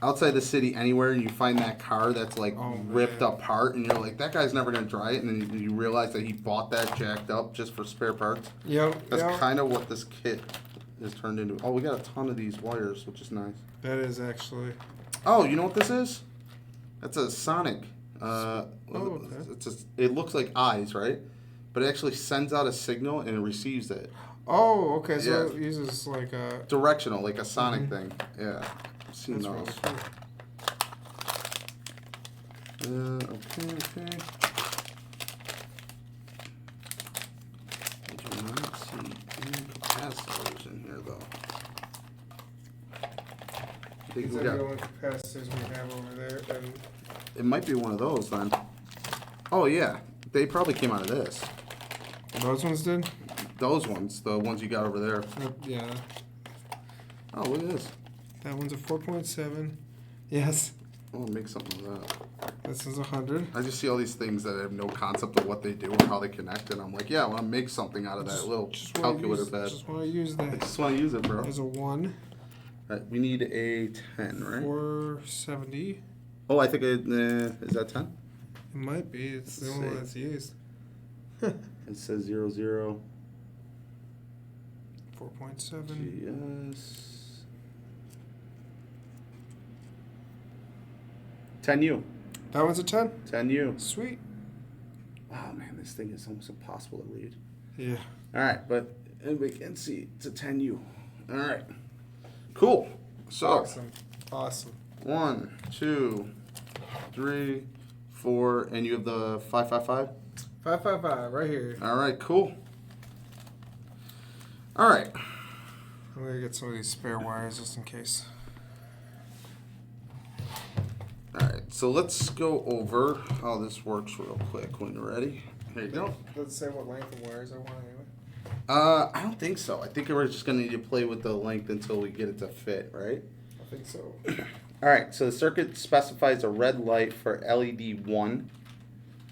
outside the city anywhere and you find that car that's like ripped apart and you're like, that guy's never gonna dry it, and then you realize that he bought that jacked up just for spare parts. Yep. That's kind of what this kit is turned into. Oh, we got a ton of these wires, which is nice. That is actually. Oh, you know what this is? That's a Sonic. okay. It looks like eyes, right? But it actually sends out a signal and it receives it. Oh, okay. So Yeah. it uses like a. Directional, like a Sonic thing. Yeah. I've seen That's those. really cool. Okay. I do not see any capacitors in here, though. I think These we are got, the only capacitors we have over there, and it might be one of those, then. Oh, yeah. They probably came out of this. those ones did. Those ones, the ones you got over there. Yeah. Oh, look at this. That one's a 4.7. Yes. Oh, make something of that. This is 100. I just see all these things that I have no concept of what they do or how they connect, and I'm like, yeah, I want to make something out of that little calculator pad. Just want to use I that. just want to use it, bro. There's a 1. Right, we need a 10, right? 470. Oh, I think is that 10? It might be. It's the Let's only one see. that's used. It says 00. 4.7. GS. 10U. That one's a 10. 10U. Sweet. Wow, man, this thing is almost impossible to read. Yeah. All right, but we can see it's a 10U. All right. Cool. So, Awesome. 1, 2, 3, 4, and you have the 555? 555 right here. All right, cool. All right. I'm going to get some of these spare wires just in case. All right, so let's go over how this works real quick when you're ready. Here you go. Let's say what length of wires I want anyway. I don't think so. I think we're just going to need to play with the length until we get it to fit, right? I think so. All right, so the circuit specifies a red light for LED 1.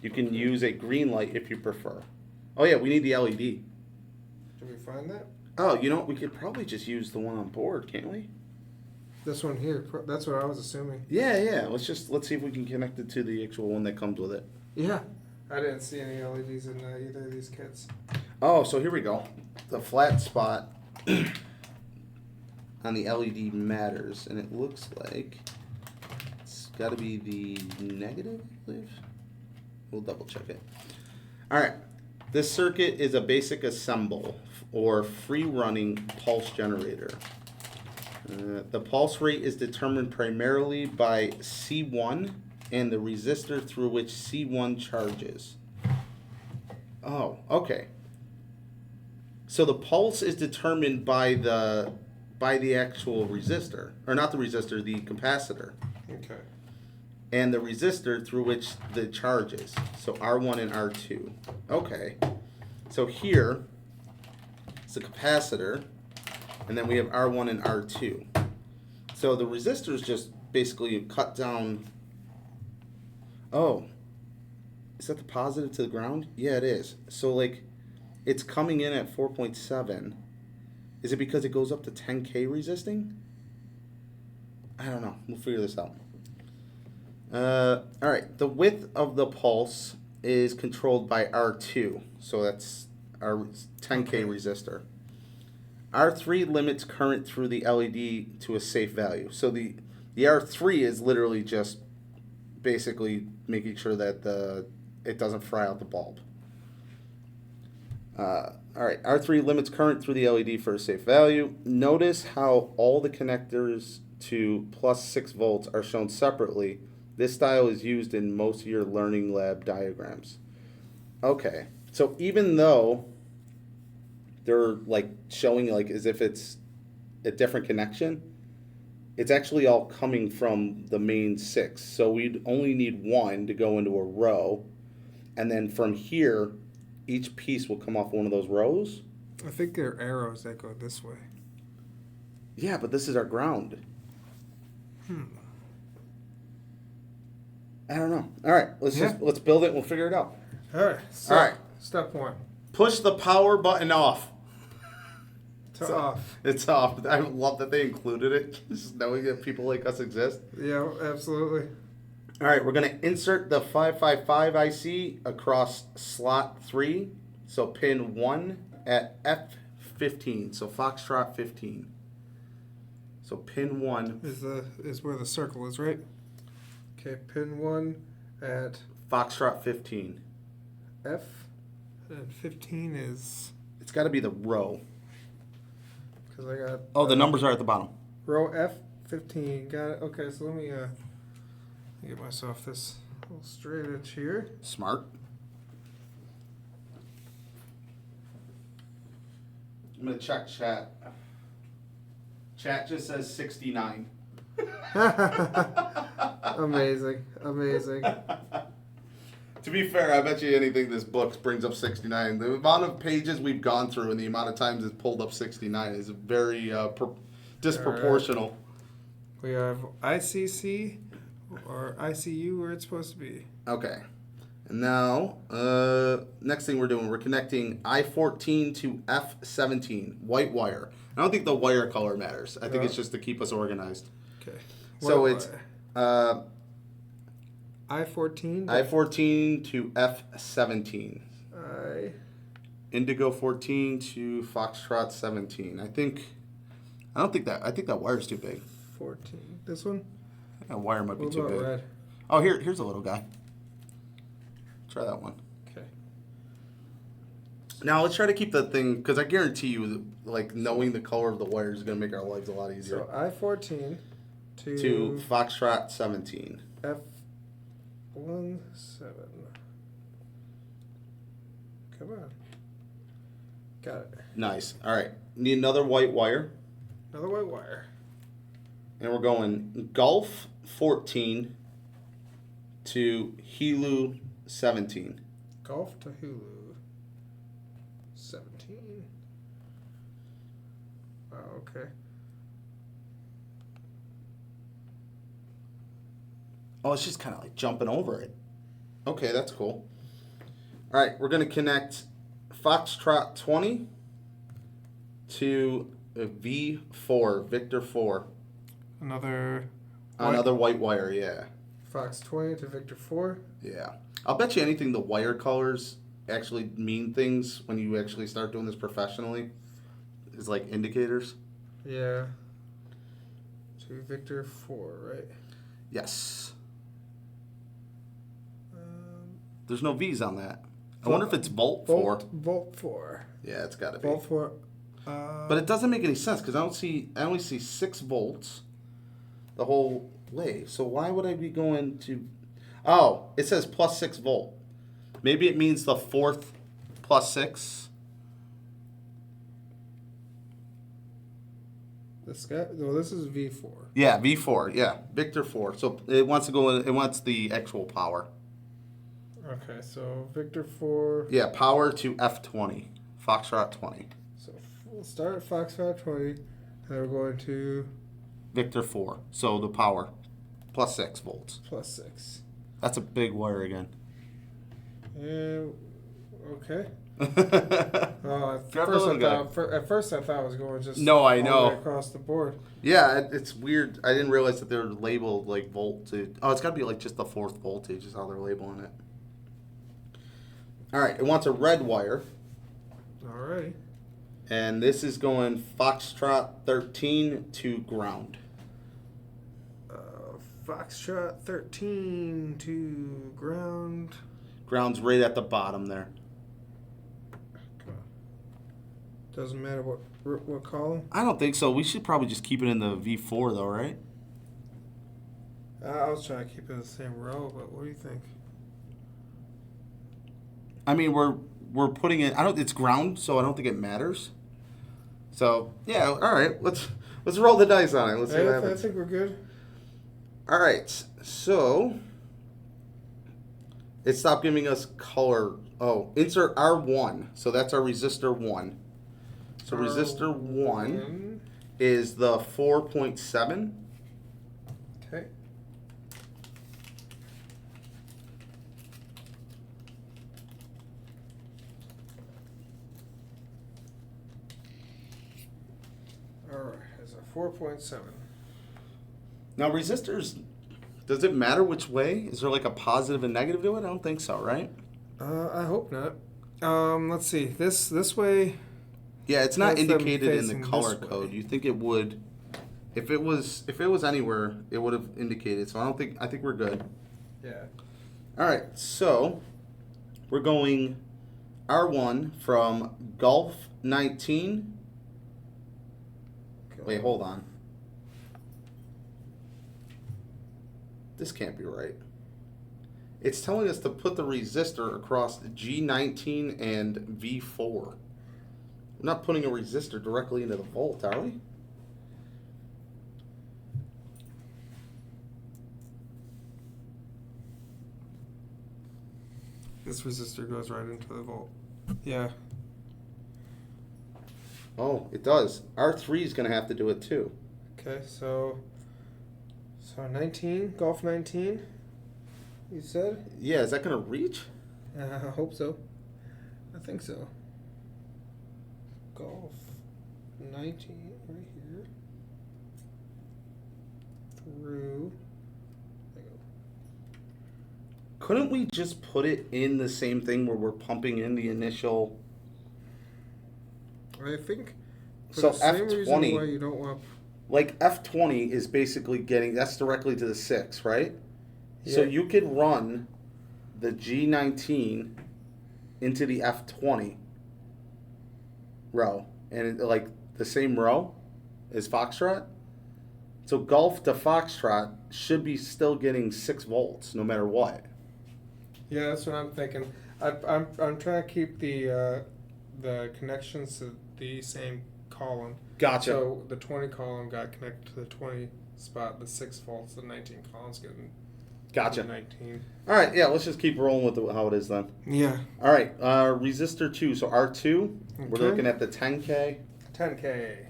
You can use a green light if you prefer. Oh, yeah, we need the LED. Did we find that? Oh, you know what? We could probably just use the one on board, can't we? This one here. That's what I was assuming. Yeah. Let's see if we can connect it to the actual one that comes with it. Yeah. I didn't see any LEDs in either of these kits. Oh, so here we go. The flat spot on the LED matters, and it looks like it's got to be the negative, I believe. We'll double check it. All right. This circuit is a basic assemble or free running pulse generator. The pulse rate is determined primarily by C1 and the resistor through which C1 charges. Oh, okay. So the pulse is determined by the actual resistor, or not the resistor, the capacitor. Okay. And the resistor through which the charge is. So R1 and R2. Okay. So here it's the capacitor, and then we have R1 and R2. So the resistors just basically cut down. Oh, is that the positive to the ground? Yeah, it is. So like, it's coming in at 4.7. Is it because it goes up to 10K resisting? I don't know. We'll figure this out. All right. The width of the pulse is controlled by R2. So that's our 10K resistor. R3 limits current through the LED to a safe value. So the R3 is literally just basically making sure that it doesn't fry out the bulb. All right, R3 limits current through the LED for a safe value. Notice how all the connectors to plus 6 volts are shown separately. This style is used in most of your learning lab diagrams. Okay, so even though they're like showing like as if it's a different connection, it's actually all coming from the main 6. So we'd only need one to go into a row, and then from here, each piece will come off one of those rows. I think they're arrows that go this way. Yeah, but this is our ground. I don't know. All right, let's build it. We'll figure it out. All right. So, all right. Step 1. Push the power button off. Off. It's off. I love that they included it, just knowing that people like us exist. Yeah, absolutely. All right, we're going to insert the 555 IC across slot 3, so pin 1 at F15, so Foxtrot 15. So pin 1 is where the circle is, right? Okay, pin 1 at Foxtrot 15. F, and 15 is... It's got to be the row. Because I got... Oh, the numbers are at the bottom. Row F15, got it. Okay, so let me get myself this little straight edge here. Smart. I'm going to check chat. Chat just says 69. Amazing. To be fair, I bet you anything this book brings up 69. The amount of pages we've gone through and the amount of times it's pulled up 69 is very disproportional. Right. We have ICC or ICU where it's supposed to be. Okay. And now, next thing we're doing, we're connecting I-14 to F-17, white wire. I don't think the wire color matters. I think it's just to keep us organized. Okay. So it's I-14? I-14 to F-17. Indigo 14 to Foxtrot 17. I think that wire's too big. 14. This one? That wire might be What too about big. red? Oh, here's a little guy. Try that one. Okay. Now let's try to keep that thing, because I guarantee you, like knowing the color of the wire is going to make our lives a lot easier. So I-14 to Foxtrot 17. F17. Come on. Got it. Nice. All right. Need another white wire. Another white wire. And we're going Gulf 14 to Helu 17. Gulf to Hulu. 17. Oh, okay. Oh, it's just kind of like jumping over it. Okay, that's cool. All right, we're going to connect Foxtrot 20 to V4, Victor 4. Another white wire, yeah. Fox 20 to Victor 4. Yeah. I'll bet you anything the wire colors actually mean things when you actually start doing this professionally. Is like indicators. Yeah. To Victor 4, right? Yes. There's no V's on that. I wonder if it's volt 4. Volt 4. Yeah, it's got to be. Volt 4. But it doesn't make any sense because I only see 6 volts the whole way. So why would I be going to... Oh, it says plus 6 volt. Maybe it means the 4th plus 6. This guy? No, this is V4. Yeah, V4. Yeah, Victor 4. So it wants to go in, it wants the actual power. Okay, so Victor 4. Yeah, power to F20. Foxtrot 20. So we'll start at Foxtrot 20, and we're going to Victor 4. So the power. Plus 6 volts. plus 6. That's a big wire again. Okay. Oh, At first I thought it was going just no, I all know. the way across the board. Yeah, it's weird. I didn't realize that they're labeled like voltage. Oh, it's got to be like just the 4th voltage is how they're labeling it. All right, it wants a red wire. Alrighty. And this is going Foxtrot 13 to ground. Foxtrot 13 to ground. Ground's right at the bottom there. Doesn't matter what column. I don't think so. We should probably just keep it in the V4 though, right? I was trying to keep it in the same row, but what do you think? I mean, we're putting it. It's ground, so I don't think it matters. So yeah, all right. Let's roll the dice on it. Let's see what happens. I think we're good. All right, so it stopped giving us color. Oh, insert R1. So that's our resistor 1. So resistor 1 is the 4.7. Okay. All right, it's a 4.7. Now resistors, does it matter which way? Is there like a positive and negative to it? I don't think so, right? I hope not. Let's see. This way. Yeah, it's not Has them indicated in the facing color this way. code. You think it would? If it was anywhere, it would have indicated. So I think we're good. Yeah. All right, so we're going R1 from Gulf 19. Wait, hold on. This can't be right. It's telling us to put the resistor across G19 and V4. We're not putting a resistor directly into the volt, are we? This resistor goes right into the volt. Yeah. Oh, it does. R3 is going to have to do it too. Okay, so 19, Golf 19, you said? Yeah, is that going to reach? I hope so. I think so. Golf 19 right here. Through. There you go. Couldn't we just put it in the same thing where we're pumping in the initial... I think for So the same F20 reason why you don't want... Like F20 is basically that's directly to the 6, right? Yeah. So you could run the G19 into the F20 row, and like the same row as Foxtrot. So Golf to Foxtrot should be still getting 6 volts no matter what. Yeah, that's what I'm thinking. I'm trying to keep the connections to the same column. Gotcha. So the 20 column got connected to the 20 spot. The 6 volts. The 19 column's getting Gotcha. 19. All right, yeah, let's just keep rolling with how it is then. Yeah. All right, resistor 2. So R2, we're Okay. looking at the 10K. 10K.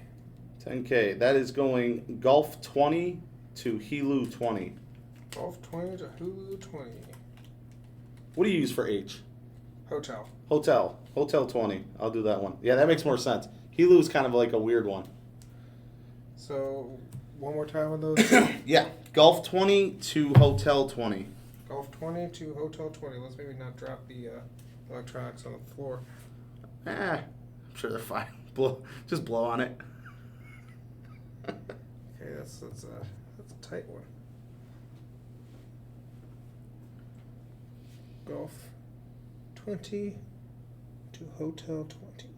10K. That is going Gulf 20 to Helu 20. Golf 20 to Hulu 20. What do you use for H? Hotel. Hotel. Hotel 20. I'll do that one. Yeah, that makes more sense. Helu is kind of like a weird one. So, one more time on those. Yeah. Gulf 20 to Hotel 20. Golf 20 to Hotel 20. Let's maybe not drop the electronics on the floor. I'm sure they're fine. Just blow on it. Okay, that's a tight one. Golf 20 to Hotel 20.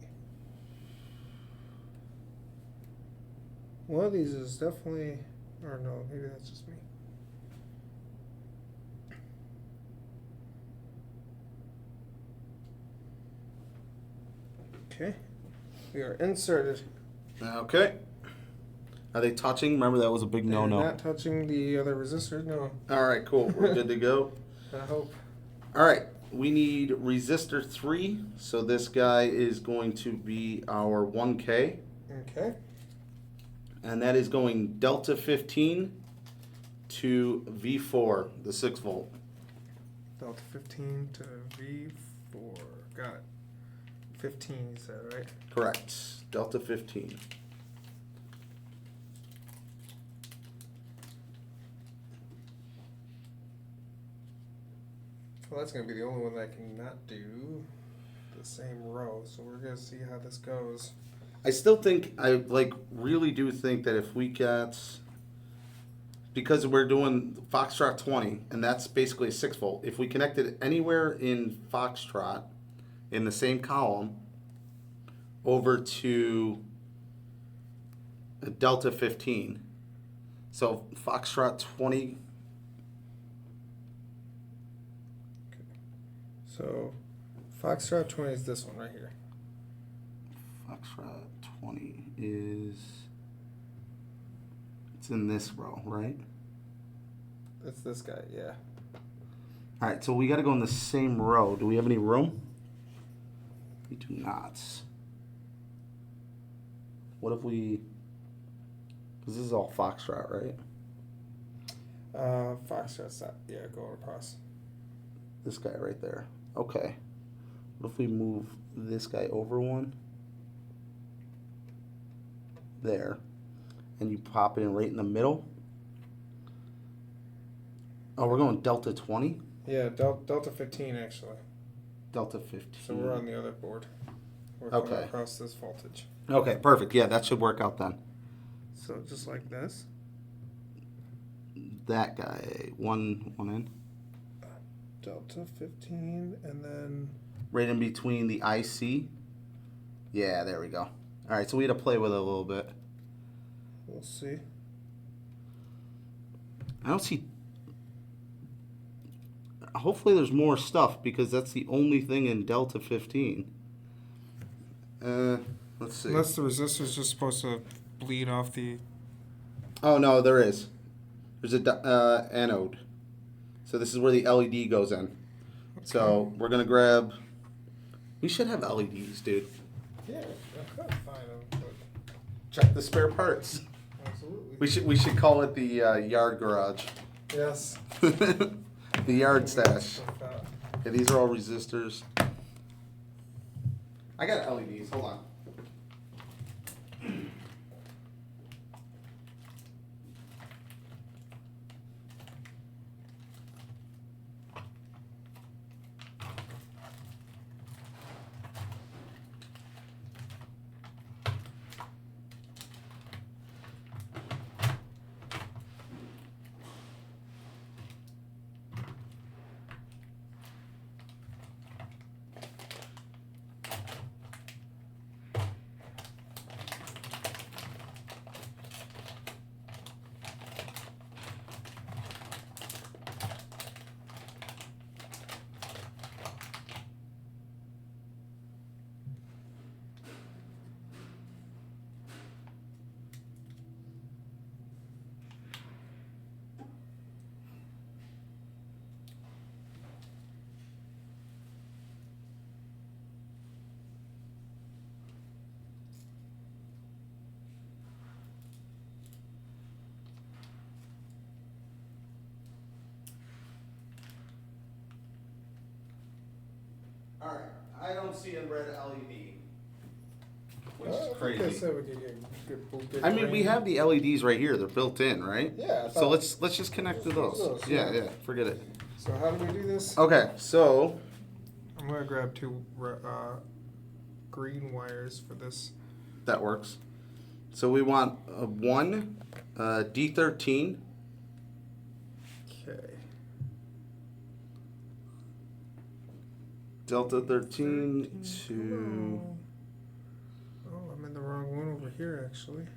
One of these is definitely, or no, maybe that's just me. Okay, we are inserted. Okay. Are they touching? Remember, that was a big no-no. Not touching the other resistor, no. All right, cool. We're good to go. I hope. All right, we need resistor 3. So this guy is going to be our 1K. Okay. And that is going delta 15 to V4, the 6 volt. Delta 15 to V4. Got it. 15, you said, right? Correct. Delta 15. Well, that's going to be the only one that I cannot do the same row. So we're going to see how this goes. I still think, I really do think that if we get, because we're doing Foxtrot 20, and that's basically a 6 volt, if we connect it anywhere in Foxtrot, in the same column, over to a delta 15. So Foxtrot 20. So Foxtrot 20 is this one right here. Foxtrot 20 is, it's in this row, right? It's this guy, yeah. All right, so we got to go in the same row. Do we have any room? We do not. What if we, because this is all Foxtrot, right? Foxtrot's that, yeah, going across. This guy right there. Okay. What if we move this guy over one? There. And you pop it in right in the middle? Oh, we're going delta 20? Yeah, Delta 15 actually. Delta 15. So we're on the other board. We're Okay. coming across this voltage. Okay, perfect. Yeah, that should work out then. So just like this. That guy, one in. Delta 15 and then... Right in between the IC. Yeah, there we go. All right, so we had to play with it a little bit. We'll see. I don't see... Hopefully there's more stuff because that's the only thing in Delta 15. Let's see. Unless the resistor's just supposed to bleed off the... Oh, no, there is. There's a anode. So this is where the LED goes in. Okay. So we're going to grab... We should have LEDs, dude. Yeah, I could find them, but... Check the spare parts. Absolutely. We should call it the yard garage. Yes. The yard stash. Okay, these are all resistors. I got LEDs. Hold on. All right, I don't see a red LED, which is crazy. I said we could get good I mean, we green. have the LEDs right here. They're built in, right? Yeah. I So thought- let's just connect to use those. Yeah, forget it. So how do we do this? Okay, so I'm gonna grab two green wires for this. that works. So we want one D13. Okay. Delta 13 to... Oh, I'm in the wrong one over here, actually.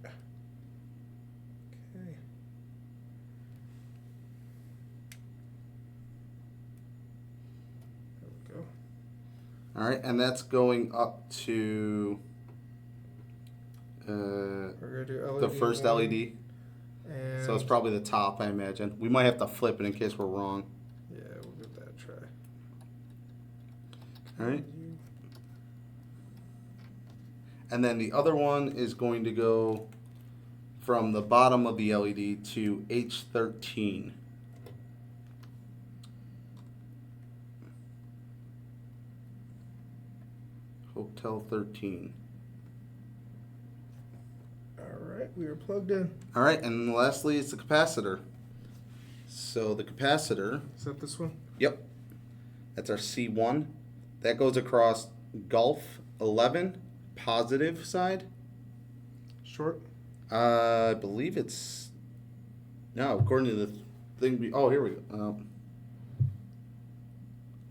Okay. There we go. All right, and that's going up to We're gonna do LED the first one, LED. and So it's probably the top, I imagine. We might have to flip it in case we're wrong. yeah, we'll give that a try. All right. And then the other one is going to go from the bottom of the LED to H13. Hotel 13. All right, we are plugged in. All right, and lastly, it's the capacitor. So the capacitor, Is that this one? yep, that's our C1. That goes across Gulf 11, positive side. Short? I believe it's, no, according to the thing, oh, here we go.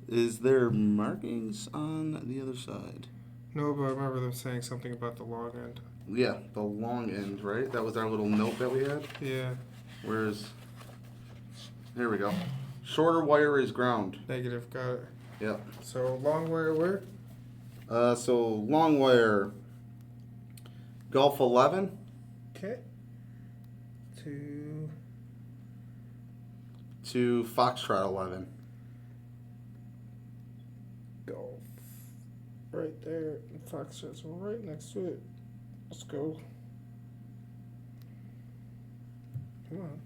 Is there markings on the other side? No, but I remember them saying something about the long end. Yeah, the long end, right? That was our little note that we had. Yeah. Whereas, here we go. Shorter wire is ground. Negative, got it. Yeah. So long wire where? So long wire, Gulf 11 Okay. to Foxtrot 11. Golf. Right there. And Foxtrot's right next to it. Let's go. Come on.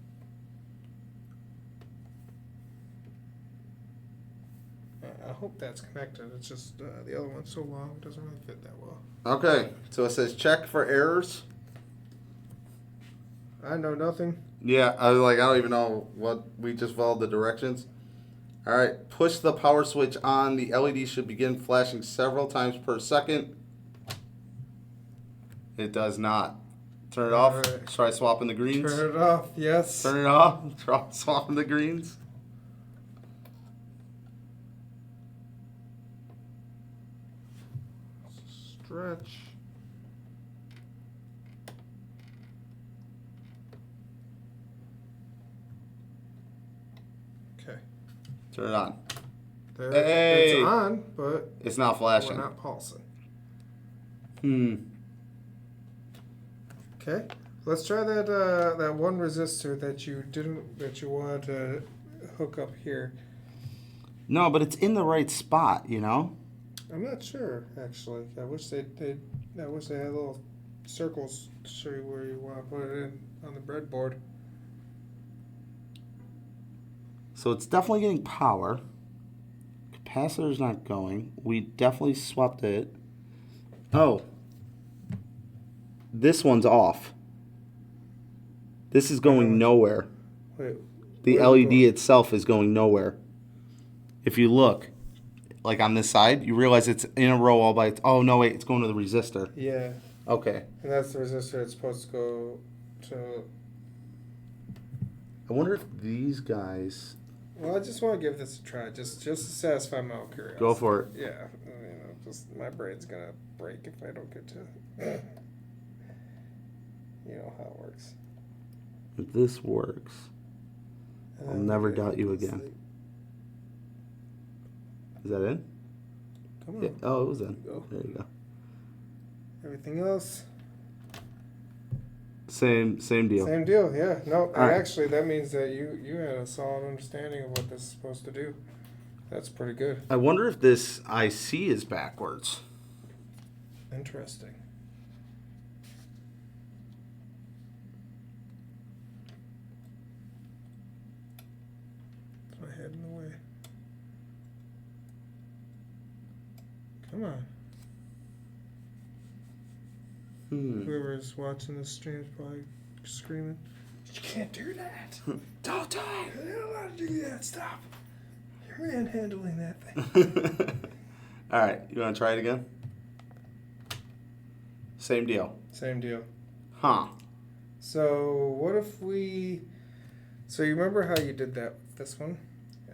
I hope that's connected. It's just the other one's so long, it doesn't really fit that well. Okay, so it says check for errors. I know nothing. Yeah, I was like, I don't even know what, we just followed the directions. All right, push the power switch on. The LED should begin flashing several times per second. It does not. Turn it off. Alright. Try swapping the greens. Turn it off, yes. Turn it off. Try swapping the greens. Stretch. Okay. Turn it on. There, Hey! It's on, but It's not flashing. we're not pulsing. Okay. Let's try that that one resistor that you wanted to hook up here. No, but it's in the right spot, you know? I'm not sure actually. I wish they had little circles to show you where you want to put it in on the breadboard. So it's definitely getting power. Capacitor's not going. We definitely swapped it. Oh. This one's off. This is going nowhere. Wait. The where's it LED going? itself is going nowhere. If you look, like on this side, you realize it's in a row all by its... Oh, no, wait, it's going to the resistor. Yeah. Okay. And that's the resistor it's supposed to go to. I wonder if these guys... Well, I just want to give this a try, just to satisfy my own curiosity. Go for it. Yeah, just my brain's gonna break if I don't get to. You know how it works. If this works, I'll never doubt you again. Is that in? Come on. Yeah. Oh, it was in. Go. There you go. Everything else. Same deal. Same deal. Yeah. No. All right. Actually, that means that you had a solid understanding of what this is supposed to do. That's pretty good. I wonder if this IC is backwards. Interesting. My head in the way. Come on. Whoever's watching this stream is probably screaming, "You can't do that! Don't do it! You're not allowed to do that! Stop! You're manhandling that thing." All right, you want to try it again? Same deal. Same deal. Huh. So what if we? So you remember how you did that with this one,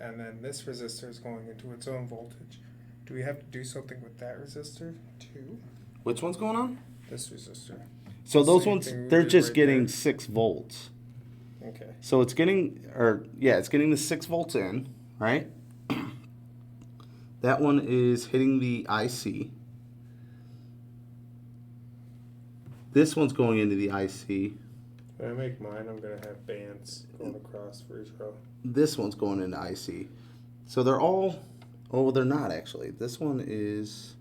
and then this resistor is going into its own voltage. Do we have to do something with that resistor too? Which one's going on? This resistor. So those Same ones, thing we they're did just right getting there. 6 volts. Okay. So it's getting, it's getting the 6 volts in, right? That one is hitting the IC. This one's going into the IC. When I make mine, I'm going to have bands going across for each row. This one's going into IC. So they're all, they're not actually. This one is,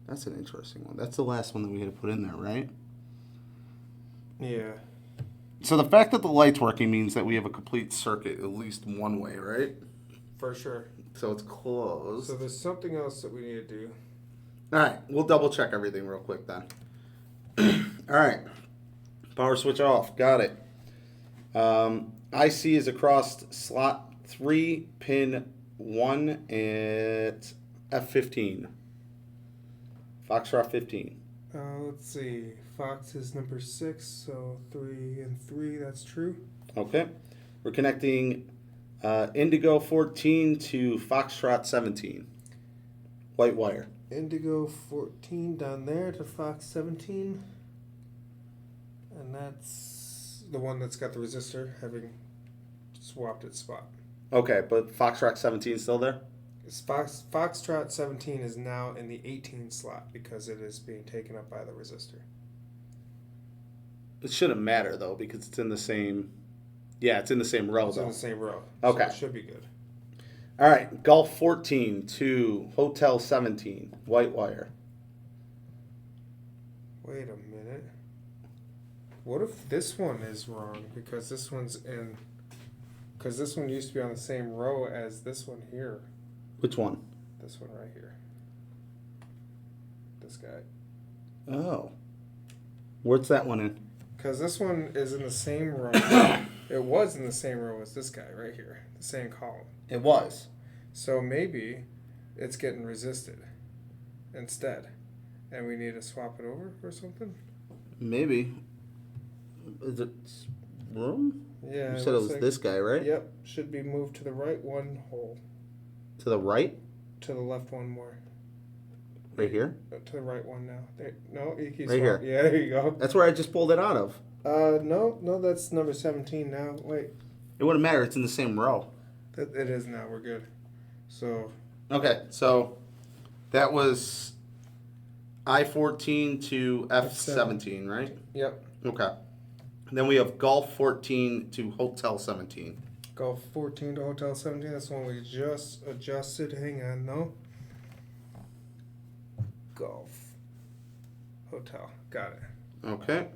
that's an interesting one. That's the last one that we had to put in there, right? Yeah. So the fact that the light's working means that we have a complete circuit, at least one way, right? For sure. So it's closed. So there's something else that we need to do. All right, we'll double check everything real quick then. All right, power switch off. Got it. IC is across slot 3, pin 1 at F15. Foxtrot 15. Let's see. Fox is number 6, so 3 and 3. That's true. Okay. We're connecting Indigo 14 to Foxtrot 17. White wire. Indigo 14 down there to Fox 17. And that's the one that's got the resistor having swapped its spot. Okay, but Foxtrot 17 is still there? Foxtrot 17 is now in the 18 slot because it is being taken up by the resistor. It shouldn't matter though because it's in the same. Yeah, it's in the same row It's though. in the same row. Okay. So it should be good. All right, Gulf 14 to Hotel 17, white wire. Wait a minute. What if this one is wrong because this one's in? Because this one used to be on the same row as this one here. Which one? This one right here. This guy. Oh. Where's that one in? Because this one is in the same row. It was in the same row as this guy right here. The same column. It was. So maybe it's getting resisted instead. And we need to swap it over or something? Maybe. Is it room? Yeah. You said it was this guy, right? Yep. Should be moved to the right one whole. To the right? To the left one more. Right here? To the right one now. There, no, you keep Right here. Yeah, there you go. That's where I just pulled it out of. No, that's number 17 now. Wait. It wouldn't matter. It's in the same row. It is now. We're good. So. Okay, so that was I-14 to F-17, right? Yep. Okay. Then we have Gulf 14 to Hotel 17. Gulf 14 to Hotel 17. That's the one we just adjusted. Hang on, no. Gulf Hotel. Got it. Okay.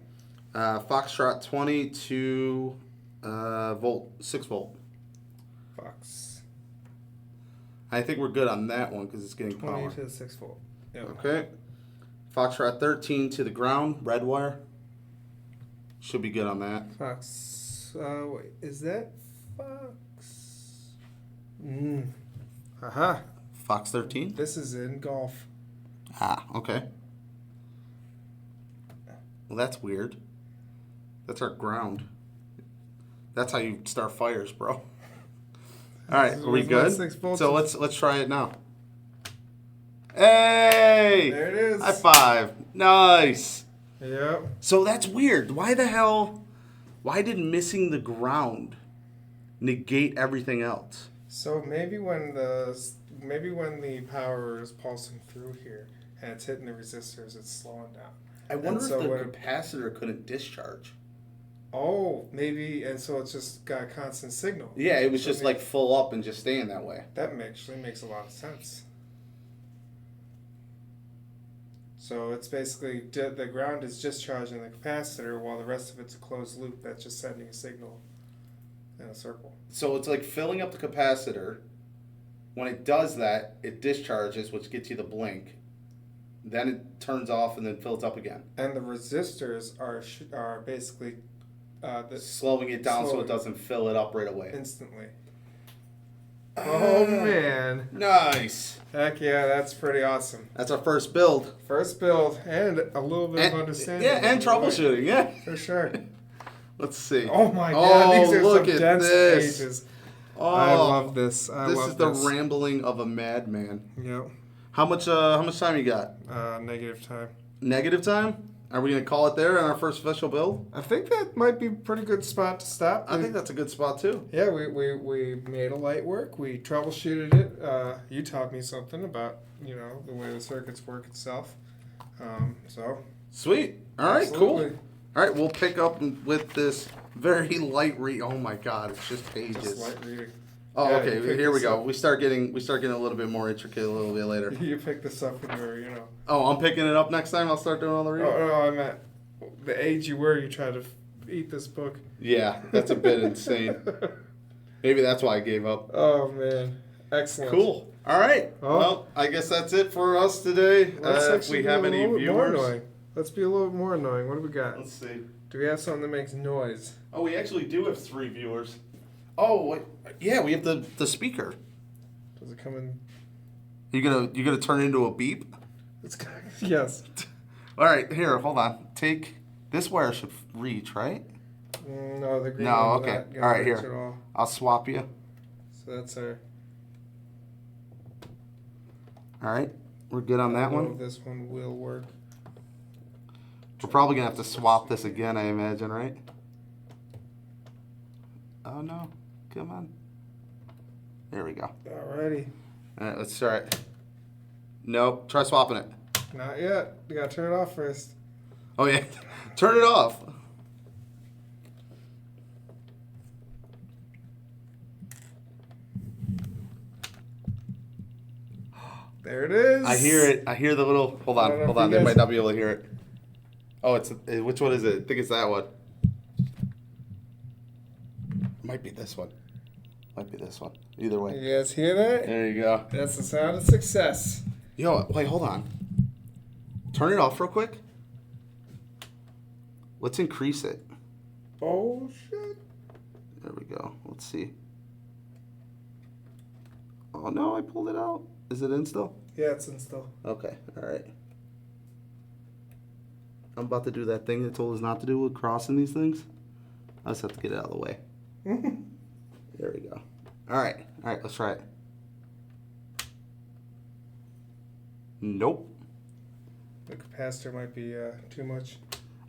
Foxtrot 20 to 6 volt. Fox. I think we're good on that one because it's getting 20 power. to 6 volt. Yep. Okay. Foxtrot 13 to the ground, red wire. Should be good on that. Fox. Wait, is that Fox? Aha. Fox 13? This is in Gulf. Ah, okay. Well, that's weird. That's our ground. That's how you start fires, bro. All right, are we good? 6 volts. So let's try it now. Hey! There it is. High five. Nice. Yep. So that's weird. Why did missing the ground negate everything else? So maybe when the power is pulsing through here and it's hitting the resistors, it's slowing down. I wonder And so if when the capacitor couldn't discharge. Oh, maybe, and so it's just got a constant signal. Yeah, it was So just like full up and just staying that way. That actually makes a lot of sense. So it's basically the ground is discharging the capacitor while the rest of it's a closed loop that's just sending a signal in a circle. So it's like filling up the capacitor. When it does that, it discharges, which gets you the blink. Then it turns off and then fills up again. And the resistors are basically Slowing it down so slowing it doesn't fill it up right away. instantly. Oh man! Nice. Heck yeah, that's pretty awesome. That's our first build. First build and a little bit of understanding. Yeah, and troubleshooting. Yeah. For sure. Let's see. Oh my god, these are look some at dense this. pages. Oh, I love this. this is the rambling of a madman. Yep. How much time you got? Negative time. Negative time? Are we gonna call it there on our first official build? I think that might be a pretty good spot to stop. I think that's a good spot too. Yeah, we made a light work. We troubleshooted it. You taught me something about, the way the circuits work itself. So Sweet. All right, absolutely. cool. All right, we'll pick up with this very light read. Oh my God, it's just pages. Just light reading. Oh, Yeah, okay. you pick Here we this go. up. We start getting a little bit more intricate a little bit later. You picked this up when you were, Oh, I'm picking it up next time. I'll start doing all the reading. Oh, no, I meant the age you were. You tried to eat this book. Yeah, that's a bit insane. Maybe that's why I gave up. Oh man, excellent. Cool. All right. Well, I guess that's it for us today. If we have any viewers, let's be a little bit more annoying. What do we got? let's see. Do we have something that makes noise? Oh, we actually do have 3 viewers. Oh, yeah, we have the speaker. Does it come in? You gonna turn it into a beep? It's yes. All right, here, hold on. Take this wire should reach, right? No, the green No, one's okay. not gonna All right, reach here. at all. I'll swap you. So that's our. All right, we're good on that I don't know one. if this one will work. We're probably gonna have to swap this again, I imagine, right? Oh no, come on. There we go. Alrighty. All right, let's try it. Nope, try swapping it. Not yet. We gotta turn it off first. Oh yeah, turn it off. There it is. I hear it. I hear the little. Hold I don't know on. if you They guys- might not be able to hear it. Oh, it's which one is it? I think it's that one. Might be this one. Might be this one. Either way. You guys hear that? There you go. That's the sound of success. Yo, wait, hold on. Turn it off real quick. Let's increase it. Oh shit. There we go. Let's see. Oh no, I pulled it out. Is it in still? Yeah, it's in still. Okay, all right. I'm about to do that thing they told us not to do with crossing these things. I just have to get it out of the way. There we go. All right, let's try it. Nope. The capacitor might be too much.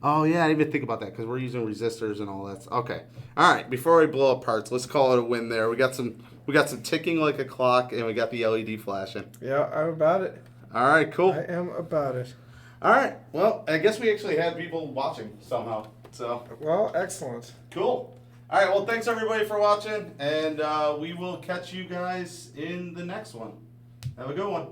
Oh yeah, I didn't even think about that because we're using resistors and all that. Okay. All right. Before we blow up parts, let's call it a win. There, we got some ticking like a clock, and we got the LED flashing. Yeah, I'm about it. All right. Cool. I am about it. All right. Well, I guess we actually had people watching somehow. So. Well, excellent. Cool. All right. Well, thanks everybody for watching, and we will catch you guys in the next one. Have a good one.